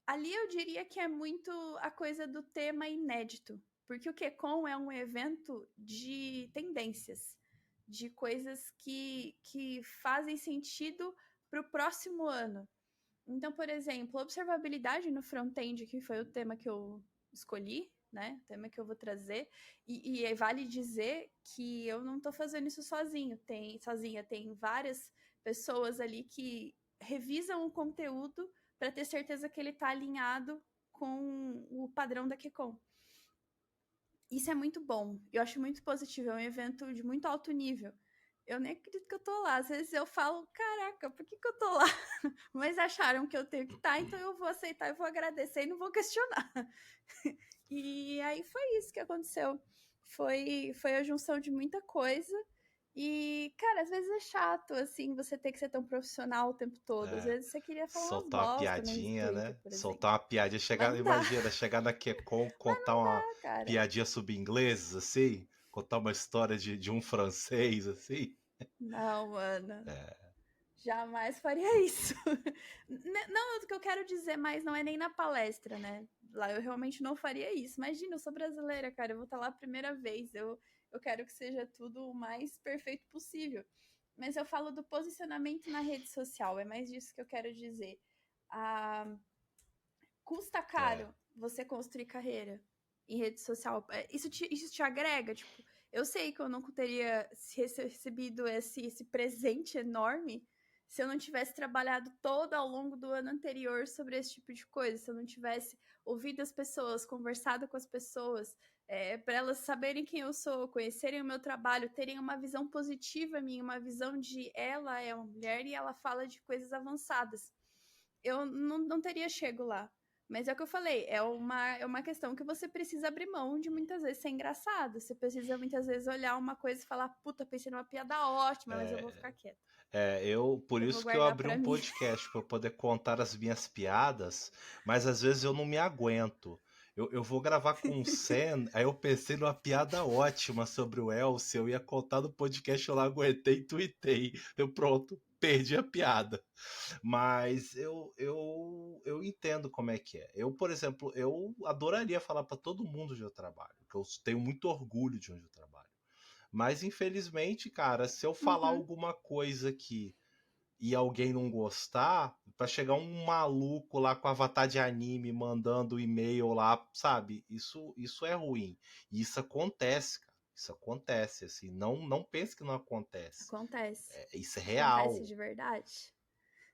Speaker 2: ali eu diria que é muito a coisa do tema inédito, porque o QCon é um evento de tendências, de coisas que fazem sentido para o próximo ano. Então, por exemplo, observabilidade no front-end, que foi o tema que eu escolhi, né? O tema que eu vou trazer. E vale dizer que eu não estou fazendo isso sozinha. Tem várias pessoas ali que revisam o conteúdo para ter certeza que ele está alinhado com o padrão da QCon. Isso é muito bom, eu acho muito positivo, é um evento de muito alto nível. Eu nem acredito que eu tô lá, às vezes eu falo, caraca, por que eu tô lá? Mas acharam que eu tenho que estar, então eu vou aceitar, eu vou agradecer e não vou questionar. E aí foi isso que aconteceu. Foi a junção de muita coisa. E, cara, às vezes é chato, assim, você ter que ser tão profissional o tempo todo. Às vezes você queria falar umas
Speaker 1: Soltar uma
Speaker 2: bosta no
Speaker 1: piadinha,
Speaker 2: Twitter,
Speaker 1: né?
Speaker 2: por exemplo.
Speaker 1: Soltar uma piadinha,
Speaker 2: Mas não dá,
Speaker 1: imagina, chegar na QCon,
Speaker 2: mas
Speaker 1: contar
Speaker 2: não
Speaker 1: uma
Speaker 2: dá, cara.
Speaker 1: piadinha sobre ingleses, assim, contar uma história de um francês, assim.
Speaker 2: Não, mano.
Speaker 1: É,
Speaker 2: Jamais faria isso. Não, o que eu quero dizer mais não é nem na palestra, né? Lá eu realmente não faria isso. Imagina, eu sou brasileira, cara, eu vou estar lá a primeira vez. Eu quero que seja tudo o mais perfeito possível. Mas eu falo do posicionamento na rede social, é mais disso que eu quero dizer. Ah, custa
Speaker 1: é,
Speaker 2: caro você construir carreira em rede social. Isso te agrega, tipo, eu sei que eu não teria recebido esse presente enorme se eu não tivesse trabalhado todo ao longo do ano anterior sobre esse tipo de coisa, se eu não tivesse ouvido as pessoas, conversado com as pessoas, para elas saberem quem eu sou, conhecerem o meu trabalho, terem uma visão positiva minha, uma visão de ela é uma mulher e ela fala de coisas avançadas. Eu não teria chego lá. Mas é o que eu falei, é uma questão que você precisa abrir mão de muitas vezes ser engraçado. Você precisa muitas vezes olhar uma coisa e falar, puta, pensei numa piada ótima, mas eu vou ficar quieta.
Speaker 1: por
Speaker 2: Eu vou
Speaker 1: isso que eu
Speaker 2: guardar
Speaker 1: abri
Speaker 2: pra
Speaker 1: um
Speaker 2: mim.
Speaker 1: podcast, para eu poder contar as minhas piadas, mas às vezes eu não me aguento. Eu vou gravar com o Sen, aí eu pensei numa piada ótima sobre o Elcio, eu ia contar no podcast, eu não aguentei e tuitei. Eu pronto, perdi a piada. Mas eu entendo como é que é. Eu, por exemplo, eu adoraria falar para todo mundo onde eu trabalho, porque eu tenho muito orgulho de onde eu trabalho. Mas infelizmente, cara, se eu falar
Speaker 2: Uhum.
Speaker 1: alguma coisa aqui e alguém não gostar, pra chegar um maluco lá com avatar de anime mandando e-mail lá, sabe? Isso é ruim. E isso acontece, cara. Isso acontece, assim. Não pense que não acontece.
Speaker 2: Acontece.
Speaker 1: Isso é
Speaker 2: Acontece
Speaker 1: real.
Speaker 2: de verdade.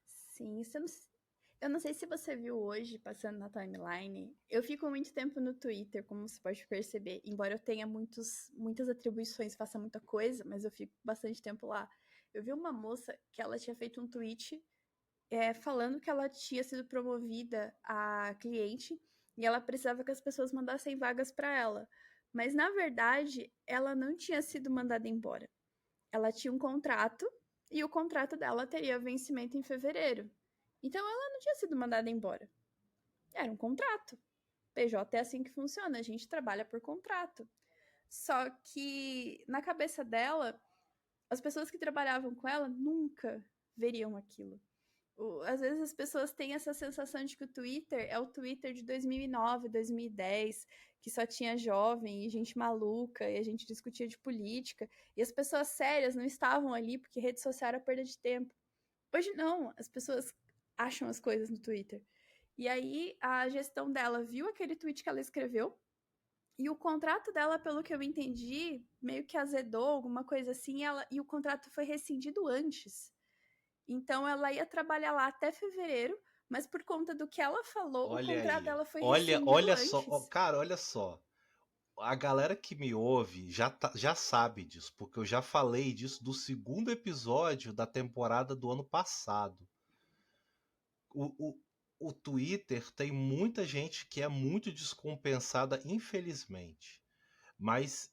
Speaker 2: Sim, eu não sei se você viu hoje, passando na timeline, eu fico muito tempo no Twitter, como você pode perceber. Embora eu tenha muitas atribuições, faça muita coisa, mas eu fico bastante tempo lá. Eu vi uma moça que ela tinha feito um tweet falando que ela tinha sido promovida a cliente e ela precisava que as pessoas mandassem vagas para ela. Mas, na verdade, ela não tinha sido mandada embora. Ela tinha um contrato e o contrato dela teria vencimento em fevereiro. Então, ela não tinha sido mandada embora. Era um contrato. PJ é assim que funciona, a gente trabalha por contrato. Só que, na cabeça dela, as pessoas que trabalhavam com ela nunca veriam aquilo. Às vezes as pessoas têm essa sensação de que o Twitter é o Twitter de 2009, 2010, que só tinha jovem e gente maluca e a gente discutia de política e as pessoas sérias não estavam ali porque rede social era perda de tempo. Hoje não, as pessoas acham as coisas no Twitter. E aí a gestão dela viu aquele tweet que ela escreveu e o contrato dela, pelo que eu entendi, meio que azedou, alguma coisa assim, e o contrato foi rescindido antes. Então ela ia trabalhar lá até fevereiro, mas por conta do que ela falou, o
Speaker 1: Olha
Speaker 2: contrato
Speaker 1: aí.
Speaker 2: dela foi rescindido
Speaker 1: Olha só.
Speaker 2: antes.
Speaker 1: Cara, olha só. A galera que me ouve já sabe disso, porque eu já falei disso do segundo episódio da temporada do ano passado. O, o, o Twitter tem muita gente que é muito descompensada, infelizmente. Mas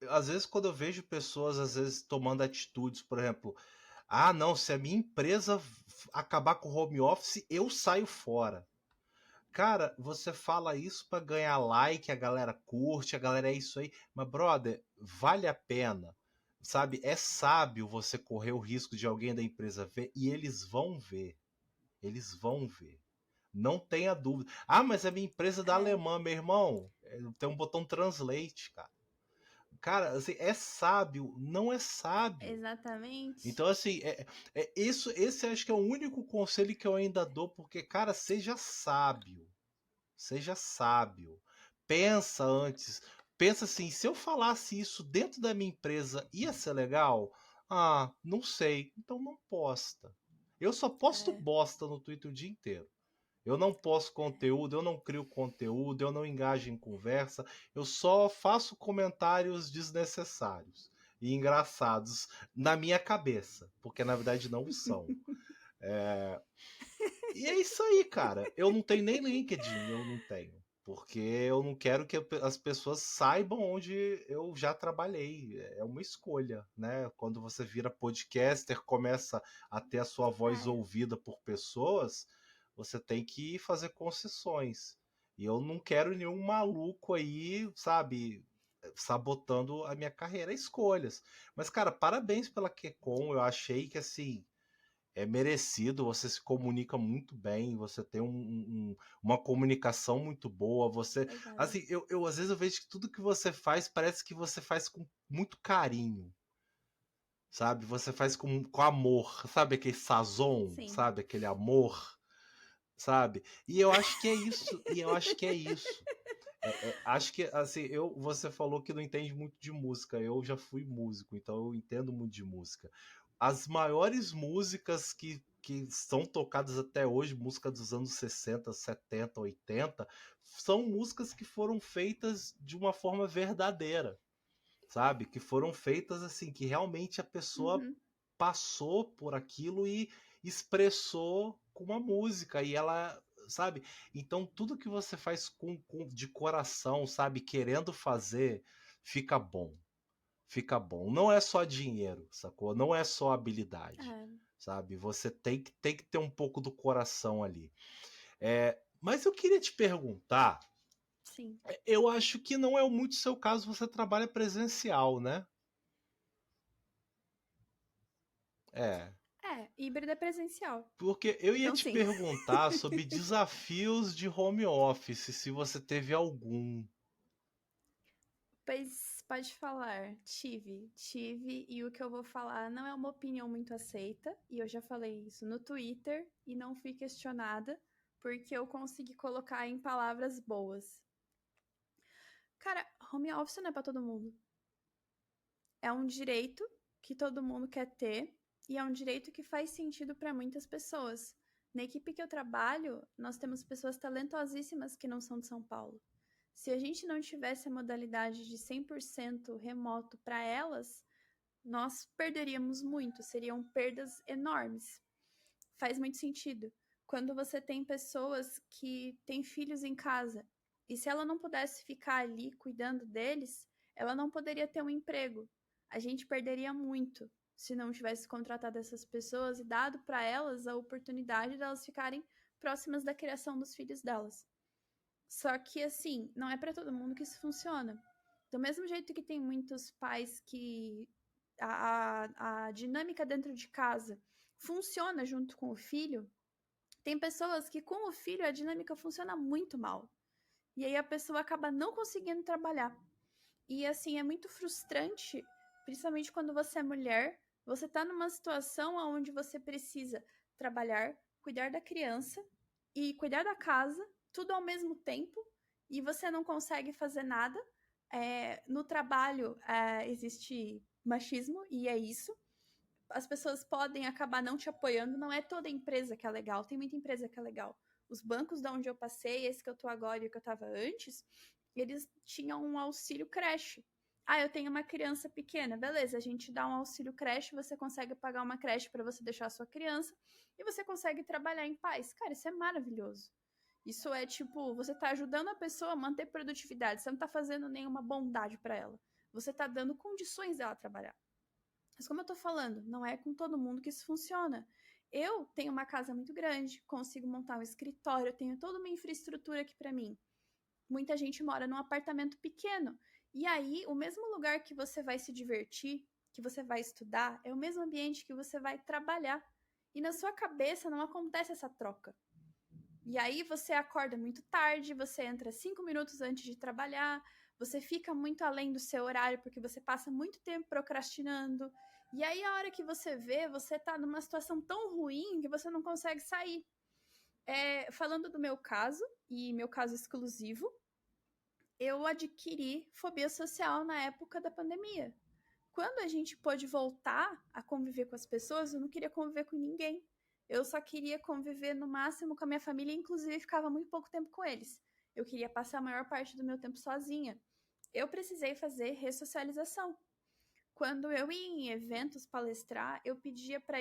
Speaker 1: às vezes, quando eu vejo pessoas, às vezes, tomando atitudes, por exemplo, não, se a minha empresa acabar com o home office, eu saio fora. Cara, você fala isso pra ganhar like, a galera curte, a galera é isso aí. Mas, brother, vale a pena. Sabe? É sábio você correr o risco de alguém da empresa ver e eles vão ver. Eles vão ver. Não tenha dúvida. Mas a minha empresa é da
Speaker 2: É,
Speaker 1: alemã, meu irmão. Tem um botão translate, cara. Cara, assim, é sábio, não é sábio.
Speaker 2: exatamente.
Speaker 1: Então, assim, esse acho que é o único conselho que eu ainda dou, porque, cara, seja sábio. Seja sábio. Pensa antes. Pensa assim, se eu falasse isso dentro da minha empresa, ia ser legal? Ah, não sei. Então não posta. Eu só posto
Speaker 2: É,
Speaker 1: bosta no Twitter o dia inteiro. Eu não posto conteúdo, eu não crio conteúdo, eu não engajo em conversa, eu só faço comentários desnecessários e engraçados na minha cabeça, porque na verdade não são. É, e é isso aí, cara. Eu não tenho nem LinkedIn, eu não tenho. Porque eu não quero que as pessoas saibam onde eu já trabalhei. É uma escolha, né? Quando você vira podcaster, começa a ter a sua voz
Speaker 2: é,
Speaker 1: ouvida por pessoas, você tem que fazer concessões. E eu não quero nenhum maluco aí, sabe, sabotando a minha carreira. Escolhas. Mas, cara, parabéns pela QCon. Eu achei que, assim, é merecido, você se comunica muito bem, você tem uma comunicação muito boa, você.
Speaker 2: obrigada.
Speaker 1: Assim, eu às vezes eu vejo que tudo que você faz parece que você faz com muito carinho, sabe? Você faz com amor, sabe aquele sazon,
Speaker 2: Sim.
Speaker 1: sabe? Aquele amor, sabe? E eu acho que é isso, e eu acho que é isso. Acho que, assim, você falou que não entende muito de música. Eu já fui músico, então eu entendo muito de música. As maiores músicas que são tocadas até hoje, música dos anos 60, 70, 80, são músicas que foram feitas de uma forma verdadeira, sabe? Que foram feitas assim, que realmente a pessoa
Speaker 2: Uhum.
Speaker 1: passou por aquilo e expressou com uma música e ela, sabe? Então tudo que você faz de coração, sabe, querendo fazer, fica bom. Fica bom. Não é só dinheiro, sacou? Não é só habilidade,
Speaker 2: É,
Speaker 1: sabe? Você tem que ter um pouco do coração ali. Mas eu queria te perguntar,
Speaker 2: sim.
Speaker 1: eu acho que não é muito seu caso, você trabalha presencial, né? É,
Speaker 2: Híbrido é presencial.
Speaker 1: porque eu ia
Speaker 2: Então,
Speaker 1: te
Speaker 2: sim.
Speaker 1: perguntar sobre desafios de home office, se você teve algum.
Speaker 2: Pois pode falar. Tive, e o que eu vou falar não é uma opinião muito aceita, e eu já falei isso no Twitter e não fui questionada, porque eu consegui colocar em palavras boas. Cara, home office não é pra todo mundo. É um direito que todo mundo quer ter, e é um direito que faz sentido para muitas pessoas. Na equipe que eu trabalho, nós temos pessoas talentosíssimas que não são de São Paulo. Se a gente não tivesse a modalidade de 100% remoto para elas, nós perderíamos muito, seriam perdas enormes. Faz muito sentido. Quando você tem pessoas que têm filhos em casa, e se ela não pudesse ficar ali cuidando deles, ela não poderia ter um emprego. A gente perderia muito se não tivesse contratado essas pessoas e dado para elas a oportunidade de elas ficarem próximas da criação dos filhos delas. Só que, assim, não é para todo mundo que isso funciona. Do mesmo jeito que tem muitos pais que a dinâmica dentro de casa funciona junto com o filho, tem pessoas que com o filho a dinâmica funciona muito mal. E aí a pessoa acaba não conseguindo trabalhar. E assim, é muito frustrante, principalmente quando você é mulher, você tá numa situação onde você precisa trabalhar, cuidar da criança e cuidar da casa, tudo ao mesmo tempo, e você não consegue fazer nada. No trabalho existe machismo, e é isso. As pessoas podem acabar não te apoiando, não é toda empresa que é legal, tem muita empresa que é legal. Os bancos da onde eu passei, esse que eu tô agora e o que eu tava antes, eles tinham um auxílio creche. Ah, eu tenho uma criança pequena, beleza, a gente dá um auxílio creche, você consegue pagar uma creche para você deixar a sua criança e você consegue trabalhar em paz. Cara, isso é maravilhoso. Isso é tipo, você tá ajudando a pessoa a manter produtividade, você não tá fazendo nenhuma bondade para ela. Você tá dando condições dela trabalhar. Mas como eu tô falando, não é com todo mundo que isso funciona. Eu tenho uma casa muito grande, consigo montar um escritório, tenho toda uma infraestrutura aqui para mim. Muita gente mora num apartamento pequeno. E aí, o mesmo lugar que você vai se divertir, que você vai estudar, é o mesmo ambiente que você vai trabalhar. E na sua cabeça não acontece essa troca. E aí você acorda muito tarde, você entra 5 minutos antes de trabalhar, você fica muito além do seu horário porque você passa muito tempo procrastinando. E aí a hora que você vê, você tá numa situação tão ruim que você não consegue sair. Falando do meu caso, e meu caso exclusivo, eu adquiri fobia social na época da pandemia. quando a gente pôde voltar a conviver com as pessoas, eu não queria conviver com ninguém. Eu só queria conviver no máximo com a minha família, inclusive ficava muito pouco tempo com eles. Eu queria passar a maior parte do meu tempo sozinha. Eu precisei fazer ressocialização. Quando eu ia em eventos palestrar, eu pedia para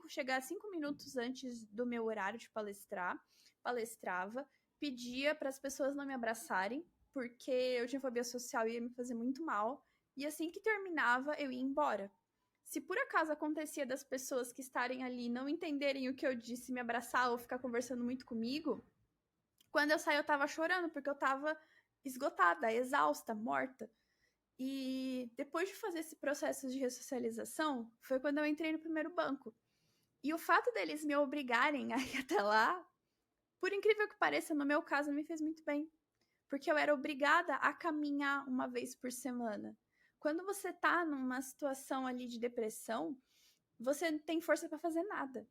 Speaker 2: chegar 5 minutos antes do meu horário de palestrar, palestrava, pedia para as pessoas não me abraçarem, porque eu tinha fobia social e ia me fazer muito mal, e assim que terminava, eu ia embora. Se por acaso acontecia das pessoas que estarem ali não entenderem o que eu disse, me abraçar ou ficar conversando muito comigo, quando eu saí eu tava chorando, porque eu tava esgotada, exausta, morta. E depois de fazer esse processo de ressocialização, foi quando eu entrei no primeiro banco. E o fato deles me obrigarem a ir até lá, por incrível que pareça, no meu caso, me fez muito bem. Porque eu era obrigada a caminhar uma vez por semana. Quando você tá numa situação ali de depressão, você não tem força para fazer nada.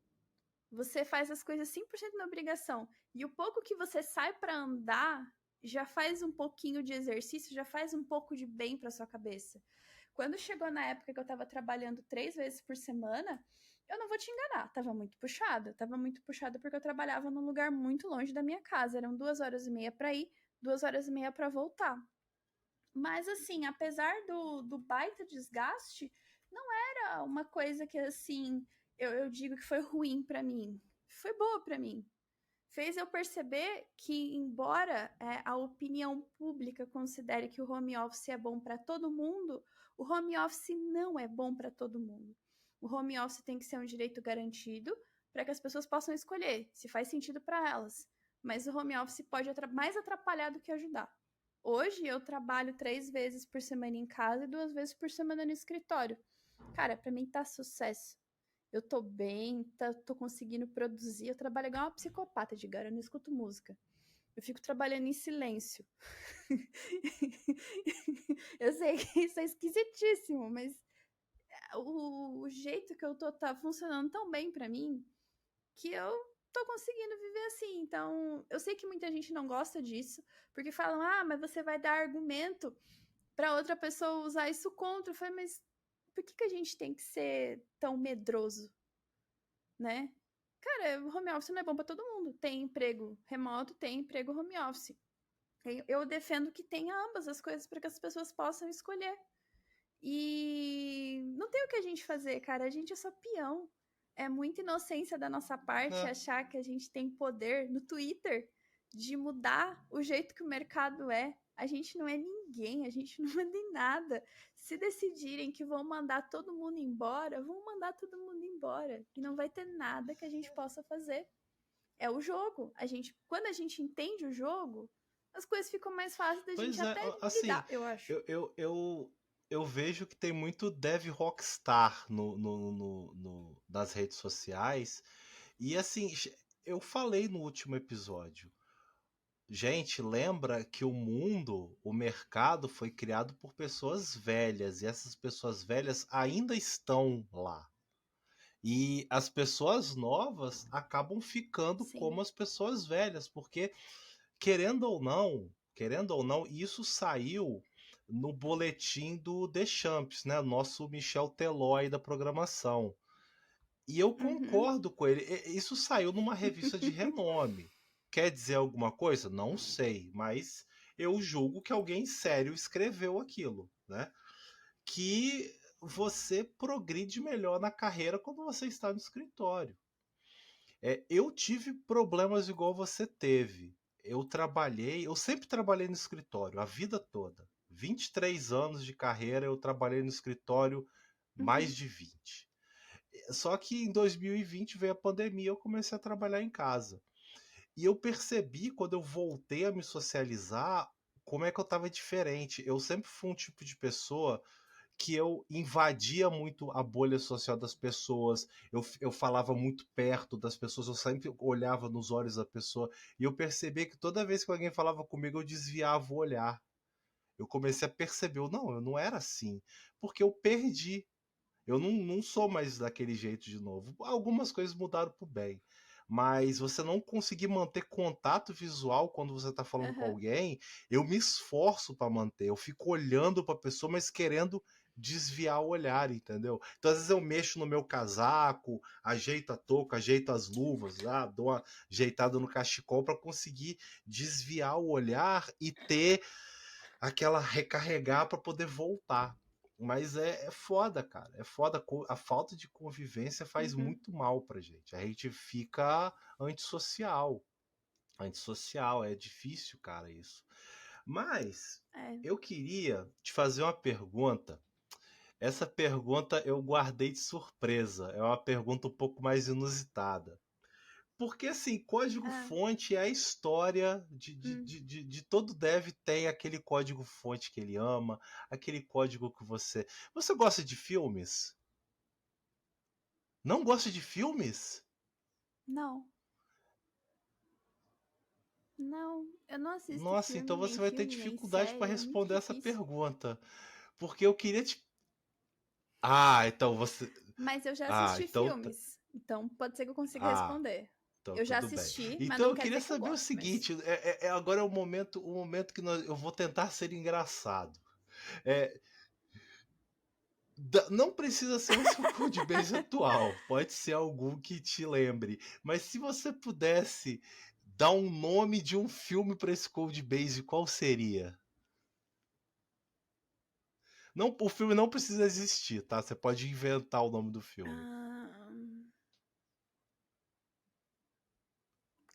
Speaker 2: Você faz as coisas 100% na obrigação. E o pouco que você sai para andar já faz um pouquinho de exercício, já faz um pouco de bem para sua cabeça. Quando chegou na época que eu estava trabalhando 3 vezes por semana, eu não vou te enganar, tava muito puxada. Tava muito puxada porque eu trabalhava num lugar muito longe da minha casa. Eram 2 horas e meia para ir, 2 horas e meia para voltar. Mas assim, apesar do baita desgaste, não era uma coisa que assim, eu digo que foi ruim para mim. Foi boa para mim. Fez eu perceber que, embora a opinião pública considere que o home office é bom para todo mundo, o home office não é bom para todo mundo. O home office tem que ser um direito garantido para que as pessoas possam escolher se faz sentido para elas. Mas o home office pode mais atrapalhar do que ajudar. Hoje eu trabalho 3 vezes por semana em casa e 2 vezes por semana no escritório. Cara, para mim tá sucesso. Eu tô bem, tô conseguindo produzir. Eu trabalho igual uma psicopata, Edgar. Eu não escuto música. Eu fico trabalhando em silêncio. Eu sei que isso é esquisitíssimo, mas o jeito que eu tô tá funcionando tão bem pra mim que eu tô conseguindo viver assim. Então, eu sei que muita gente não gosta disso, porque falam, mas você vai dar argumento pra outra pessoa usar isso contra. Eu falei, mas por que a gente tem que ser tão medroso, né? Cara, o home office não é bom pra todo mundo. Tem emprego remoto, tem emprego home office. Eu defendo que tenha ambas as coisas para que as pessoas possam escolher. E não tem o que a gente fazer, cara. A gente é só peão. É muita inocência da nossa parte achar que a gente tem poder no Twitter de mudar o jeito que o mercado é. A gente não é ninguém, a gente não manda em nada. Se decidirem que vão mandar todo mundo embora, vão mandar todo mundo embora. E não vai ter nada que a gente possa fazer. É o jogo. Quando a gente entende o jogo, as coisas ficam mais fáceis da gente até
Speaker 1: assim,
Speaker 2: lidar, eu acho.
Speaker 1: Eu vejo que tem muito dev rockstar nas redes sociais. E assim, eu falei no último episódio. Gente, lembra que o mercado foi criado por pessoas velhas. E essas pessoas velhas ainda estão lá. E as pessoas novas acabam ficando como as pessoas velhas. Porque, querendo ou não, isso saiu no boletim do Deschamps, né? Nosso Michel Teló da programação. E eu concordo com ele. Isso saiu numa revista de renome. Quer dizer alguma coisa? Não sei, mas eu julgo que alguém sério escreveu aquilo, né? Que você progride melhor na carreira quando você está no escritório. Eu tive problemas igual você teve. Eu sempre trabalhei no escritório, a vida toda. 23 anos de carreira, eu trabalhei no escritório mais de 20. Só que em 2020 veio a pandemia, eu comecei a trabalhar em casa. E eu percebi, quando eu voltei a me socializar, como é que eu estava diferente. Eu sempre fui um tipo de pessoa que eu invadia muito a bolha social das pessoas, eu falava muito perto das pessoas, eu sempre olhava nos olhos da pessoa, e eu percebi que toda vez que alguém falava comigo, eu desviava o olhar. Eu comecei a perceber, eu não era assim, porque eu perdi. Eu não sou mais daquele jeito de novo. Algumas coisas mudaram pro bem. Mas você não conseguir manter contato visual quando você está falando com alguém, eu me esforço para manter. Eu fico olhando para a pessoa, mas querendo desviar o olhar, entendeu? Então, às vezes eu mexo no meu casaco, ajeito a touca, ajeito as luvas, dou uma ajeitada no cachecol para conseguir desviar o olhar e ter aquela recarregar para poder voltar. Mas é foda, cara. É foda. A falta de convivência faz
Speaker 2: Uhum.
Speaker 1: muito mal pra gente. A gente fica antissocial. Antissocial. É difícil, cara, isso. Mas eu queria te fazer uma pergunta. Essa pergunta eu guardei de surpresa. É uma pergunta um pouco mais inusitada. Porque, assim, código-fonte é a história de todo dev tem aquele código-fonte que ele ama, aquele código que você. Você gosta de filmes? Não gosta de filmes?
Speaker 2: Não. Não, eu não assisto
Speaker 1: Nossa, então
Speaker 2: filme, nem
Speaker 1: você vai ter
Speaker 2: filme, nem
Speaker 1: dificuldade para
Speaker 2: série, é muito
Speaker 1: responder essa
Speaker 2: difícil.
Speaker 1: pergunta. Porque eu queria te. Ah, então você.
Speaker 2: Mas eu já
Speaker 1: Ah,
Speaker 2: assisti
Speaker 1: então.
Speaker 2: filmes, então pode ser que eu consiga
Speaker 1: Ah,
Speaker 2: responder.
Speaker 1: então
Speaker 2: Eu já
Speaker 1: tudo bem.
Speaker 2: assisti, mas
Speaker 1: Então
Speaker 2: não
Speaker 1: eu
Speaker 2: quer
Speaker 1: queria
Speaker 2: dizer que eu
Speaker 1: saber o
Speaker 2: gosto, mas...
Speaker 1: seguinte: agora é o momento que eu vou tentar ser engraçado. É, não precisa ser o seu codebase atual, pode ser algum que te lembre. Mas se você pudesse dar um nome de um filme para esse codebase, qual seria? Não, o filme não precisa existir, tá? Você pode inventar o nome do filme.
Speaker 2: Ah,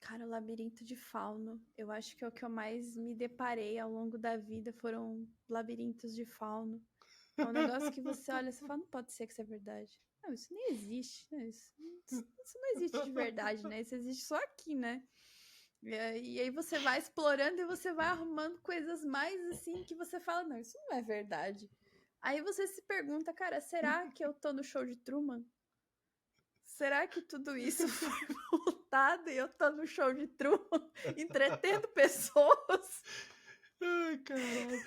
Speaker 2: cara, o Labirinto de Fauno. Eu acho que é o que eu mais me deparei ao longo da vida foram labirintos de fauno. É um negócio que você olha e fala, não pode ser que isso é verdade. Não, isso nem existe, né? Isso não existe de verdade, né? Isso existe só aqui, né? E aí você vai explorando e você vai arrumando coisas mais assim que você fala, não, isso não é verdade. Aí você se pergunta, cara, será que eu tô no show de Truman? Será que tudo isso foi montado e eu tô no show de Truman entretendo pessoas?
Speaker 1: Ai, caralho.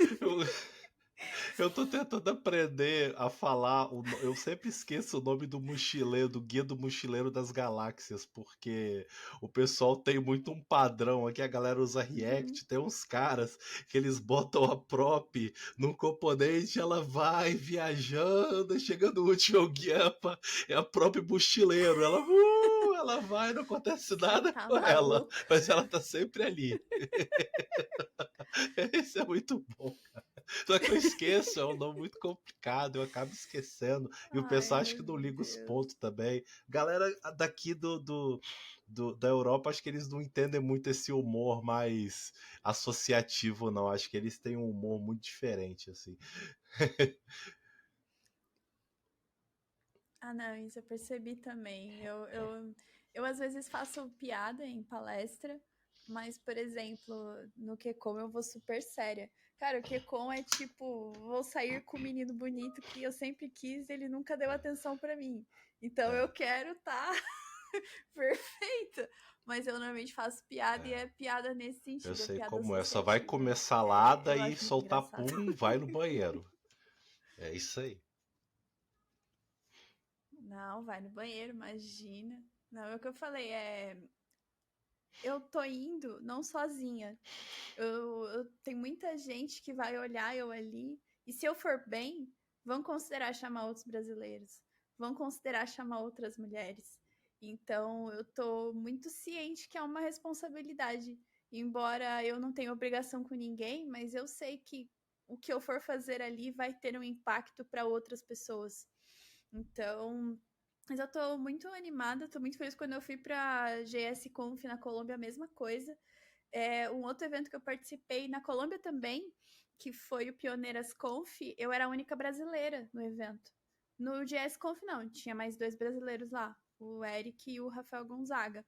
Speaker 1: Eu tô tentando aprender a falar. Eu sempre esqueço o nome do mochileiro, do Guia do Mochileiro das Galáxias, porque o pessoal tem muito um padrão aqui. A galera usa
Speaker 2: Uhum.
Speaker 1: React. Tem uns caras que eles botam a prop num componente, ela vai viajando, chega no último, é o guia, é a prop mochileiro. Ela vai, não acontece
Speaker 2: Você
Speaker 1: nada
Speaker 2: tá
Speaker 1: com ela,
Speaker 2: maluco?
Speaker 1: mas ela tá sempre ali. Isso é muito bom. Só que eu esqueço, é um nome muito complicado, eu acabo esquecendo. E o
Speaker 2: Ai,
Speaker 1: pessoal acha
Speaker 2: meu
Speaker 1: que não liga os
Speaker 2: Deus.
Speaker 1: pontos também. Galera daqui da Europa, acho que eles não entendem muito esse humor mais associativo, não. Acho que eles têm um humor muito diferente, assim.
Speaker 2: Ah, não, isso eu percebi também. Eu às vezes faço piada em palestra, mas, por exemplo, no Quecom eu vou super séria. Cara, o Quecom é tipo, vou sair com o menino bonito que eu sempre quis e ele nunca deu atenção pra mim. Então eu
Speaker 1: É,
Speaker 2: quero tá perfeita. Mas eu normalmente faço piada e
Speaker 1: é.
Speaker 2: é piada nesse
Speaker 1: Eu
Speaker 2: sentido, é
Speaker 1: sei
Speaker 2: piada
Speaker 1: como é. Só vai
Speaker 2: associativa.
Speaker 1: comer
Speaker 2: É,
Speaker 1: salada
Speaker 2: eu
Speaker 1: e
Speaker 2: acho muito
Speaker 1: soltar
Speaker 2: engraçado.
Speaker 1: pum, vai no banheiro. É isso aí.
Speaker 2: Não, vai no banheiro, imagina. Não, é o que eu falei, eu tô indo não sozinha. Tem muita gente que vai olhar eu ali, e se eu for bem, vão considerar chamar outros brasileiros, vão considerar chamar outras mulheres. Então eu tô muito ciente que é uma responsabilidade. Embora eu não tenha obrigação com ninguém, mas eu sei que o que eu for fazer ali vai ter um impacto para outras pessoas. Então, mas eu tô muito animada, tô muito feliz quando eu fui pra GS Conf na Colômbia, a mesma coisa. Um outro evento que eu participei na Colômbia também, que foi o Pioneiras Conf, eu era a única brasileira no evento. No GS Conf não, tinha mais dois brasileiros lá, o Eric e o Rafael Gonzaga.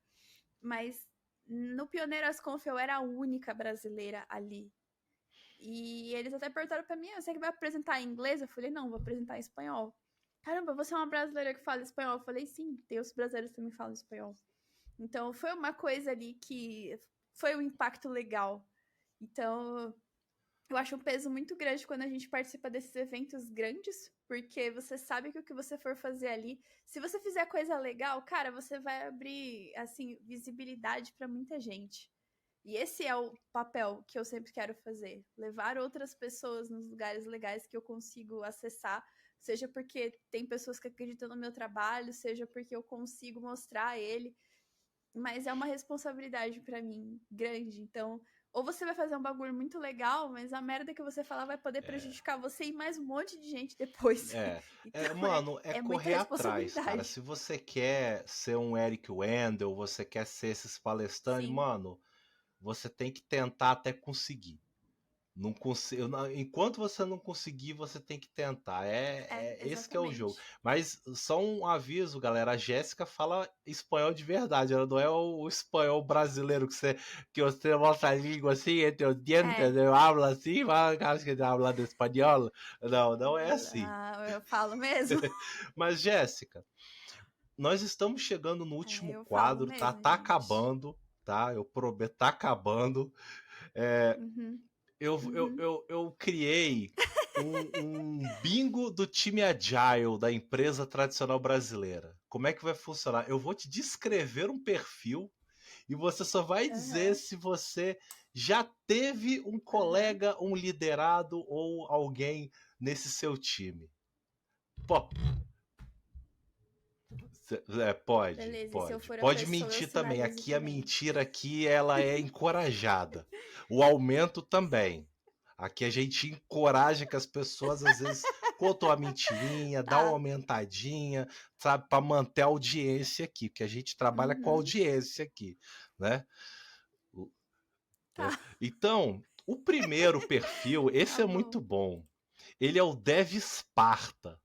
Speaker 2: Mas no Pioneiras Conf eu era a única brasileira ali. E eles até perguntaram pra mim, você que vai apresentar em inglês? Eu falei, não, vou apresentar em espanhol. Caramba, você é uma brasileira que fala espanhol? Eu falei, sim, tem os brasileiros que também falam espanhol. Então foi uma coisa ali que foi um impacto legal. Então eu acho um peso muito grande quando a gente participa desses eventos grandes, porque você sabe que o que você for fazer ali, se você fizer coisa legal, cara, você vai abrir assim visibilidade para muita gente. E esse é o papel que eu sempre quero fazer, levar outras pessoas nos lugares legais que eu consigo acessar seja porque tem pessoas que acreditam no meu trabalho, seja porque eu consigo mostrar ele, mas é uma responsabilidade pra mim grande. Então, ou você vai fazer um bagulho muito legal, mas a merda que você falar vai poder prejudicar você e mais um monte de gente depois. Então,
Speaker 1: Mano, é
Speaker 2: é muita
Speaker 1: correr atrás, cara.
Speaker 2: responsabilidade.
Speaker 1: Se você quer ser um Eric Wendel, você quer ser esses palestrantes,
Speaker 2: Sim,
Speaker 1: mano, você tem que tentar até conseguir. Não enquanto você não conseguir, você tem que tentar. Esse que é o jogo.
Speaker 2: exatamente.
Speaker 1: Mas só um aviso, galera. A Jéssica fala espanhol de verdade. Ela não é o espanhol brasileiro que você mostra a língua assim, entre os dientes,
Speaker 2: É,
Speaker 1: eu hablo assim, fala, cara, que habla de espanhol. Não, não é assim.
Speaker 2: eu falo mesmo.
Speaker 1: Mas, Jéssica, nós estamos chegando no
Speaker 2: É,
Speaker 1: último
Speaker 2: eu falo
Speaker 1: quadro, tá?
Speaker 2: mesmo,
Speaker 1: Tá
Speaker 2: gente.
Speaker 1: acabando, tá? Eu prometo, tá acabando. É,
Speaker 2: Uhum,
Speaker 1: eu,
Speaker 2: uhum.
Speaker 1: eu, eu criei um bingo do time Agile da empresa tradicional brasileira. Como é que vai funcionar? Eu vou te descrever um perfil e você só vai dizer
Speaker 2: Aham,
Speaker 1: se você já teve um
Speaker 2: aham.
Speaker 1: colega, um liderado ou alguém nesse seu time. Pô, pode,
Speaker 2: Beleza, e se eu
Speaker 1: pode.
Speaker 2: for a
Speaker 1: Pode
Speaker 2: pessoa, eu
Speaker 1: mentir também.
Speaker 2: sinalizo
Speaker 1: Aqui a
Speaker 2: também.
Speaker 1: mentira aqui ela é encorajada. O aumento também. Aqui a gente encoraja que as pessoas às vezes contam a mentirinha, dá uma
Speaker 2: Tá.
Speaker 1: aumentadinha, sabe, para manter a audiência aqui, porque a gente trabalha com
Speaker 2: Uhum,
Speaker 1: audiência aqui, né?
Speaker 2: tá,
Speaker 1: Então, o primeiro perfil, esse
Speaker 2: tá
Speaker 1: é
Speaker 2: bom.
Speaker 1: muito bom. Ele é o Dev Esparta.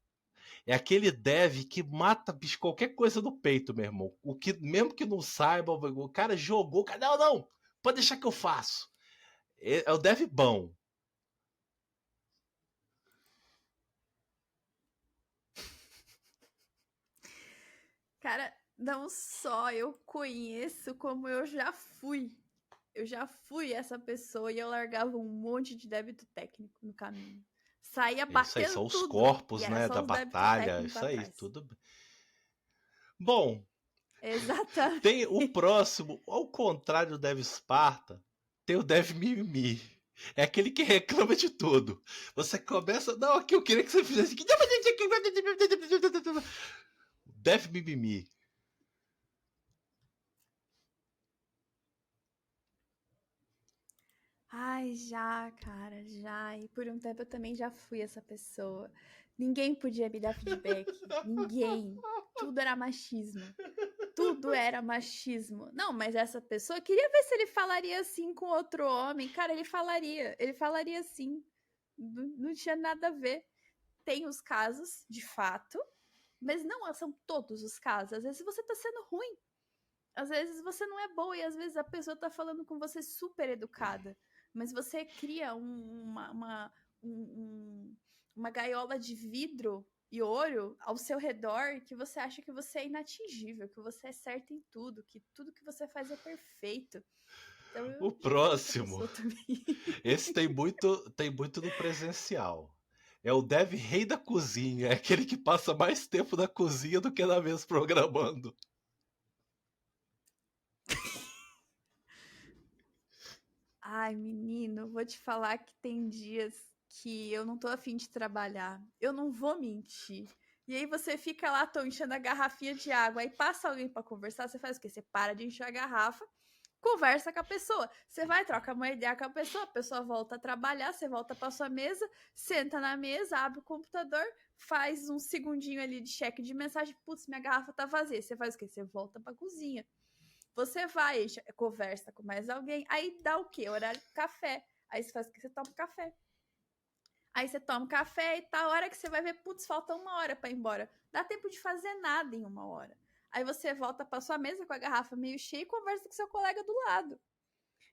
Speaker 1: É aquele dev que mata bicho, qualquer coisa no peito, meu irmão. O que, mesmo que não saiba, o cara jogou. Não, não, pode deixar que eu faço. É o dev bom.
Speaker 2: Cara, não só eu conheço, como eu já fui. Eu já fui essa pessoa e eu largava um monte de débito técnico no caminho. Saía
Speaker 1: Isso aí,
Speaker 2: batendo
Speaker 1: são os
Speaker 2: tudo. E
Speaker 1: corpos,
Speaker 2: era
Speaker 1: né,
Speaker 2: só
Speaker 1: da
Speaker 2: os débitos
Speaker 1: batalha.
Speaker 2: técnicos
Speaker 1: Isso aí,
Speaker 2: atrás.
Speaker 1: tudo bem. Bom, tem o
Speaker 2: Exatamente.
Speaker 1: próximo, ao contrário do dev Esparta, tem o dev mimimi. É aquele que reclama de tudo. Você começa, não, aqui eu queria que você fizesse aqui. Dev mimimi.
Speaker 2: Ai, já, cara, já. E por um tempo eu também já fui essa pessoa. Ninguém podia me dar feedback. Ninguém. Tudo era machismo. Tudo era machismo. Não, mas essa pessoa, queria ver se ele falaria assim com outro homem. Cara, ele falaria. Ele falaria assim. Não, não tinha nada a ver. Tem os casos, de fato, mas não são todos os casos. Às vezes você tá sendo ruim. Às vezes você não é boa e às vezes a pessoa tá falando com você super educada. Mas você cria um- uma gaiola de vidro e ouro ao seu redor que você acha que você é inatingível, que você é certo em tudo que você faz é perfeito. Então
Speaker 1: O
Speaker 2: eu já fui essa
Speaker 1: próximo,
Speaker 2: pessoa também.
Speaker 1: esse tem muito no presencial. É o dev rei da cozinha, é aquele que passa mais tempo na cozinha do que na mesa programando.
Speaker 2: Ai, menino, vou te falar que tem dias que eu não tô afim de trabalhar. Eu não vou mentir. E aí você fica lá, tô enchendo a garrafinha de água, aí passa alguém pra conversar, você faz o quê? Você para de encher a garrafa, conversa com a pessoa. Você vai, troca uma ideia com a pessoa volta a trabalhar, você volta pra sua mesa, senta na mesa, abre o computador, faz um segundinho ali de cheque de mensagem, putz, minha garrafa tá vazia. Você faz o quê? Você volta pra cozinha. Você vai, conversa com mais alguém, aí dá o quê? Horário de café. Aí você faz o que? Você toma café. Aí você toma café e tá a hora que você vai ver, putz, falta uma hora pra ir embora. Dá tempo de fazer nada em uma hora. Aí você volta pra sua mesa com a garrafa meio cheia e conversa com seu colega do lado.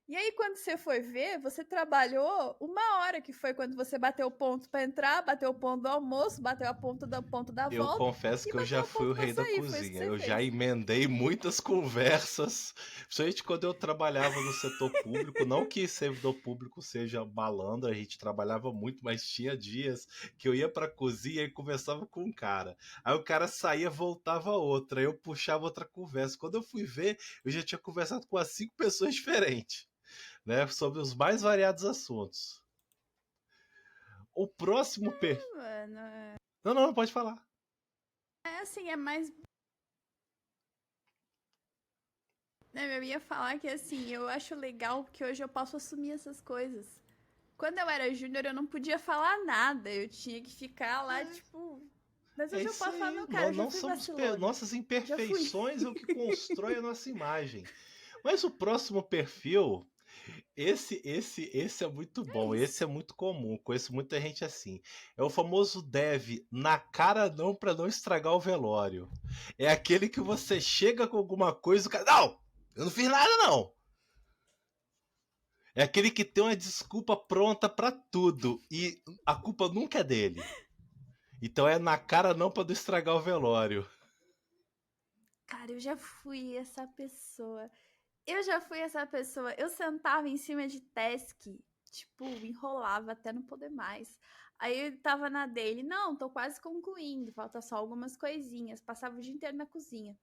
Speaker 2: E aí, quando você foi ver, você trabalhou uma hora, que foi quando você bateu o ponto para entrar, bateu o ponto do almoço, bateu a ponto da
Speaker 1: Eu
Speaker 2: volta
Speaker 1: confesso
Speaker 2: e
Speaker 1: que eu
Speaker 2: bateu
Speaker 1: já
Speaker 2: o
Speaker 1: fui o
Speaker 2: ponto para
Speaker 1: rei da
Speaker 2: sair. Foi isso que
Speaker 1: cozinha.
Speaker 2: você
Speaker 1: Eu já
Speaker 2: fez.
Speaker 1: emendei muitas conversas, principalmente quando eu trabalhava no setor público. Não que servidor público seja malandro, a gente trabalhava muito, mas tinha dias que eu ia pra cozinha e conversava com um cara. Aí o cara saía, voltava outra, aí eu puxava outra conversa. Quando eu fui ver, eu já tinha conversado com as 5 pessoas diferentes, né, sobre os mais variados assuntos. O próximo perfil.
Speaker 2: Mano.
Speaker 1: Não, pode falar.
Speaker 2: É assim, é mais. Eu ia falar que assim, eu acho legal que hoje eu posso assumir essas coisas. Quando eu era júnior, eu não podia falar nada. Eu tinha que ficar lá, tipo. Mas
Speaker 1: É
Speaker 2: hoje eu
Speaker 1: isso
Speaker 2: posso falar,
Speaker 1: aí.
Speaker 2: não, cara, eu já
Speaker 1: Não
Speaker 2: fui
Speaker 1: somos
Speaker 2: vacilona.
Speaker 1: nossas
Speaker 2: Já fui.
Speaker 1: imperfeições é o que constrói a nossa imagem. Mas o próximo perfil, esse é muito
Speaker 2: É
Speaker 1: bom, esse
Speaker 2: isso.
Speaker 1: é muito comum. Conheço muita gente assim. É o famoso dev na cara não para não estragar o velório. É aquele que você chega com alguma coisa, o cara, não, eu não fiz nada não. É aquele que tem uma desculpa pronta para tudo e a culpa nunca é dele. Então é na cara não para não estragar o velório.
Speaker 2: Cara, eu já fui essa pessoa. Eu já fui essa pessoa. Eu sentava em cima de task, tipo, enrolava até não poder mais. Aí eu tava na dele, não, tô quase concluindo, falta só algumas coisinhas. Passava o dia inteiro na cozinha.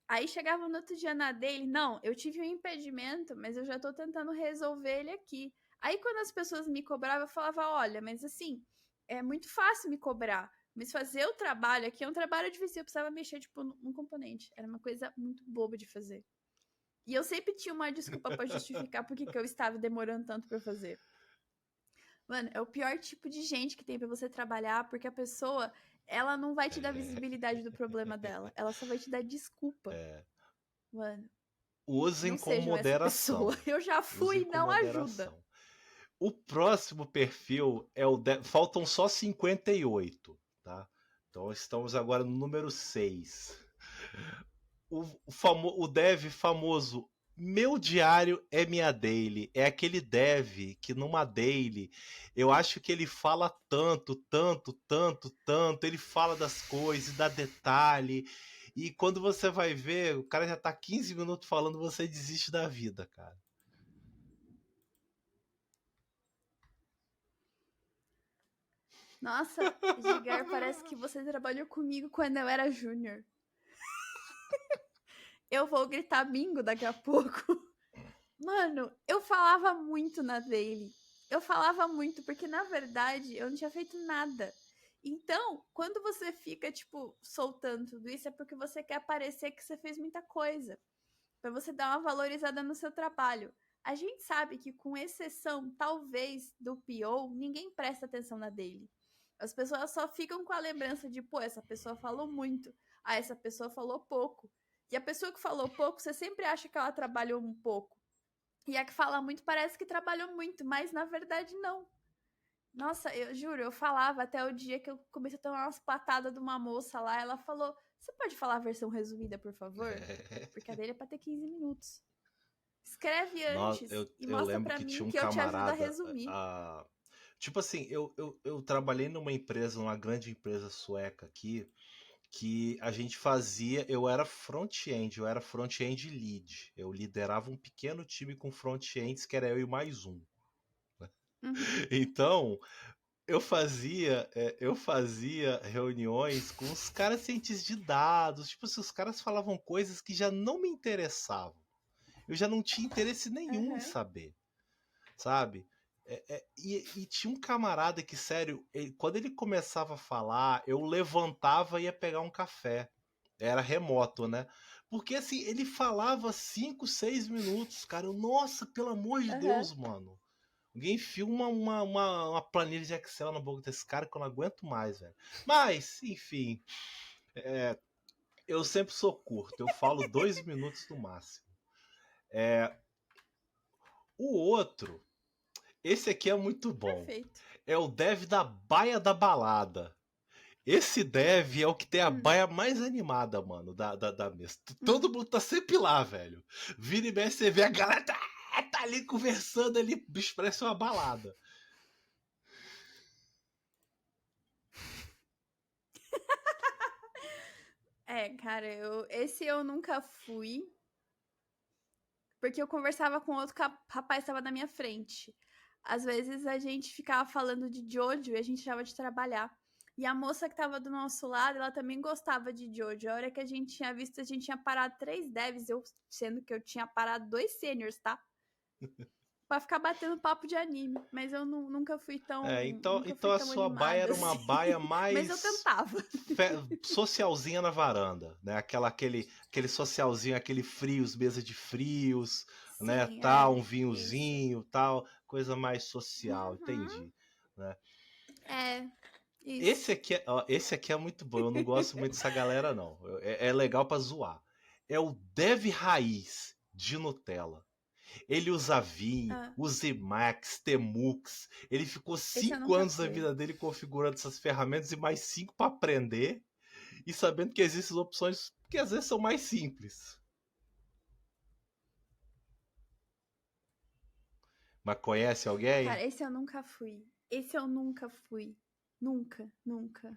Speaker 2: Aí chegava no outro dia na dele, não, eu tive um impedimento, mas eu já tô tentando resolver ele aqui. Aí quando as pessoas me cobravam, eu falava, olha, mas assim, é muito fácil me cobrar. Mas fazer o trabalho aqui é um trabalho difícil, eu precisava mexer, tipo, num componente. Era uma coisa muito boba de fazer. E eu sempre tinha uma desculpa pra justificar por que eu estava demorando tanto pra fazer. Mano, é o pior tipo de gente que tem pra você trabalhar, porque a pessoa, ela não vai te dar visibilidade do problema dela. Ela só vai te dar desculpa. Mano,
Speaker 1: Usem
Speaker 2: não
Speaker 1: com
Speaker 2: sejam essa pessoa.
Speaker 1: moderação.
Speaker 2: Eu já
Speaker 1: Usem
Speaker 2: fui,
Speaker 1: com
Speaker 2: não ajuda.
Speaker 1: moderação. O próximo perfil é o. Faltam só 58, tá? Então estamos agora no número 6. O dev famoso. Meu diário é minha daily. É aquele dev que numa daily eu acho que ele fala tanto, tanto, tanto, tanto. Ele fala das coisas, dá detalhe. E quando você vai ver, o cara já tá 15 minutos falando, você desiste da vida, cara.
Speaker 2: Nossa, Edgar, parece que você trabalhou comigo quando eu era júnior. Eu vou gritar bingo daqui a pouco. Mano, eu falava muito na daily. Eu falava muito, porque na verdade eu não tinha feito nada. Então, quando você fica, tipo, soltando tudo isso, é porque você quer parecer que você fez muita coisa. Pra você dar uma valorizada no seu trabalho. A gente sabe que, com exceção, talvez, do PO, ninguém presta atenção na daily. As pessoas só ficam com a lembrança de, pô, essa pessoa falou muito. Ah, essa pessoa falou pouco. E a pessoa que falou pouco, você sempre acha que ela trabalhou um pouco. E a que fala muito parece que trabalhou muito, mas na verdade não. Nossa, eu juro, eu falava até o dia que eu comecei a tomar umas patadas de uma moça lá. Ela falou: Você pode falar a versão resumida, por favor? Porque a dele é pra ter 15 minutos. Escreve antes e
Speaker 1: Eu
Speaker 2: mostra
Speaker 1: lembro
Speaker 2: pra
Speaker 1: que
Speaker 2: mim
Speaker 1: tinha um
Speaker 2: que eu te ajudo a
Speaker 1: camarada.
Speaker 2: resumir.
Speaker 1: Tipo assim, eu trabalhei numa empresa, uma grande empresa sueca aqui, que a gente fazia. Eu era front-end lead. Eu liderava um pequeno time com front-ends, que era eu e mais um.
Speaker 2: Uhum.
Speaker 1: Então, eu fazia reuniões com os caras cientistas de dados. Tipo, se os caras falavam coisas que já não me interessavam. Eu já não tinha interesse nenhum em
Speaker 2: Uhum.
Speaker 1: saber, sabe? E tinha um camarada que, sério, quando ele começava a falar, eu levantava e ia pegar um café. Era remoto, né? Porque assim, ele falava 5, 6 minutos, cara. Nossa, pelo amor de
Speaker 2: Uhum.
Speaker 1: Deus, mano. Alguém filma uma planilha de Excel na boca desse cara que eu não aguento mais, velho. Mas, enfim, eu sempre sou curto. Eu falo 2 minutos no máximo. O outro, esse aqui é muito bom.
Speaker 2: Perfeito.
Speaker 1: É o dev da baia da balada. Esse dev é o que tem a
Speaker 2: Hum.
Speaker 1: baia mais animada, mano, da mesa. Todo
Speaker 2: Hum.
Speaker 1: mundo tá sempre lá, velho. Vira e mexe, você vê a galera tá ali conversando ali, bicho, parece uma balada.
Speaker 2: É, cara, esse eu nunca fui, porque eu conversava com outro rapaz que estava na minha frente. Às vezes a gente ficava falando de Jojo e a gente tava de trabalhar. E a moça que tava do nosso lado, ela também gostava de Jojo. A hora que a gente tinha visto, a gente tinha parado 3 devs, sendo que eu tinha parado 2 seniors, tá? pra ficar batendo papo de anime. Mas eu nunca fui tão.
Speaker 1: Então
Speaker 2: Nunca fui
Speaker 1: a
Speaker 2: tão
Speaker 1: sua baia
Speaker 2: animada
Speaker 1: era uma
Speaker 2: assim.
Speaker 1: baia
Speaker 2: Mas eu
Speaker 1: mais
Speaker 2: tentava.
Speaker 1: socialzinha na varanda, né? Aquele socialzinho, aquele frios, mesa de frios, né?
Speaker 2: Sim,
Speaker 1: Tal, um
Speaker 2: isso.
Speaker 1: vinhozinho, tal, coisa mais social,
Speaker 2: Uhum.
Speaker 1: entendi, né?
Speaker 2: É, isso.
Speaker 1: Esse aqui é muito bom. Eu não gosto muito dessa galera, não. É legal pra zoar. É o Dev Raiz de Nutella. Ele usa Vim,
Speaker 2: Ah,
Speaker 1: usa Emacs, Temux. Ele ficou
Speaker 2: esse eu
Speaker 1: 5
Speaker 2: nunca
Speaker 1: anos da
Speaker 2: fui.
Speaker 1: vida dele configurando essas ferramentas e mais 5 para aprender. E sabendo que existem opções que às vezes são mais simples. Mas conhece alguém?
Speaker 2: Cara, esse eu nunca fui. Esse eu nunca fui. Nunca, nunca.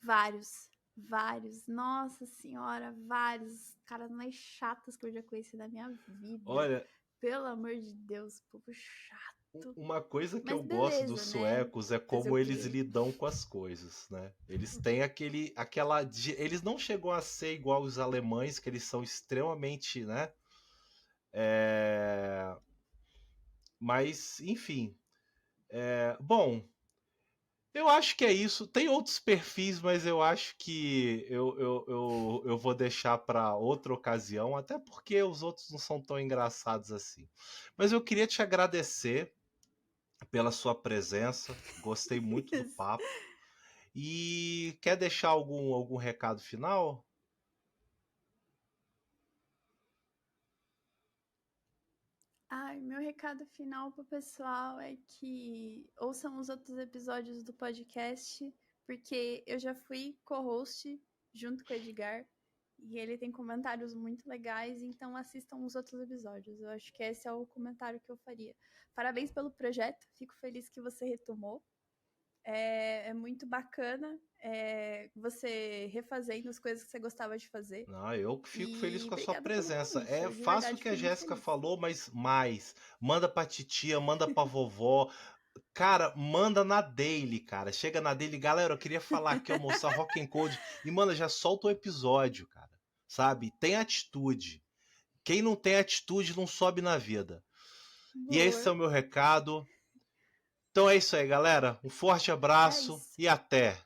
Speaker 2: Vários. Vários. Nossa senhora, vários. Caras mais chatos que eu já conheci na minha vida.
Speaker 1: Olha,
Speaker 2: Pelo amor de Deus, povo chato.
Speaker 1: uma coisa que
Speaker 2: Mas
Speaker 1: eu gosto dos
Speaker 2: beleza, né?
Speaker 1: suecos é
Speaker 2: Fazer
Speaker 1: como
Speaker 2: o
Speaker 1: eles
Speaker 2: quê?
Speaker 1: lidam com as coisas, né? Eles têm eles não chegam a ser igual os alemães, que eles são extremamente, né? É, mas, enfim. Bom, eu acho que é isso. Tem outros perfis, mas eu acho que eu vou deixar para outra ocasião, até porque os outros não são tão engraçados assim. Mas eu queria te agradecer pela sua presença. Gostei muito do papo. E quer deixar algum recado final?
Speaker 2: Ai, meu recado final pro pessoal é que ouçam os outros episódios do podcast, porque eu já fui co-host junto com o Edgar e ele tem comentários muito legais, então assistam os outros episódios. Eu acho que esse é o comentário que eu faria. Parabéns pelo projeto, fico feliz que você retomou. É muito bacana você refazendo as coisas que você gostava de fazer.
Speaker 1: Não, eu que fico feliz
Speaker 2: E
Speaker 1: com a sua
Speaker 2: obrigada pelo
Speaker 1: presença.
Speaker 2: convite. Eu de
Speaker 1: Faça o
Speaker 2: verdade
Speaker 1: que a
Speaker 2: fiquei muito
Speaker 1: Jéssica
Speaker 2: feliz.
Speaker 1: falou, mas mais. Manda pra titia, manda pra vovó. Cara, manda na daily, cara. Chega na daily, galera, eu queria falar aqui, almoçar Rock and Code. E, mano, já solta o episódio, cara. Sabe? Tem atitude. Quem não tem atitude não sobe na vida. E esse
Speaker 2: Boa.
Speaker 1: é o meu recado. Então é isso aí, galera. Um forte
Speaker 2: É
Speaker 1: abraço
Speaker 2: isso.
Speaker 1: e até.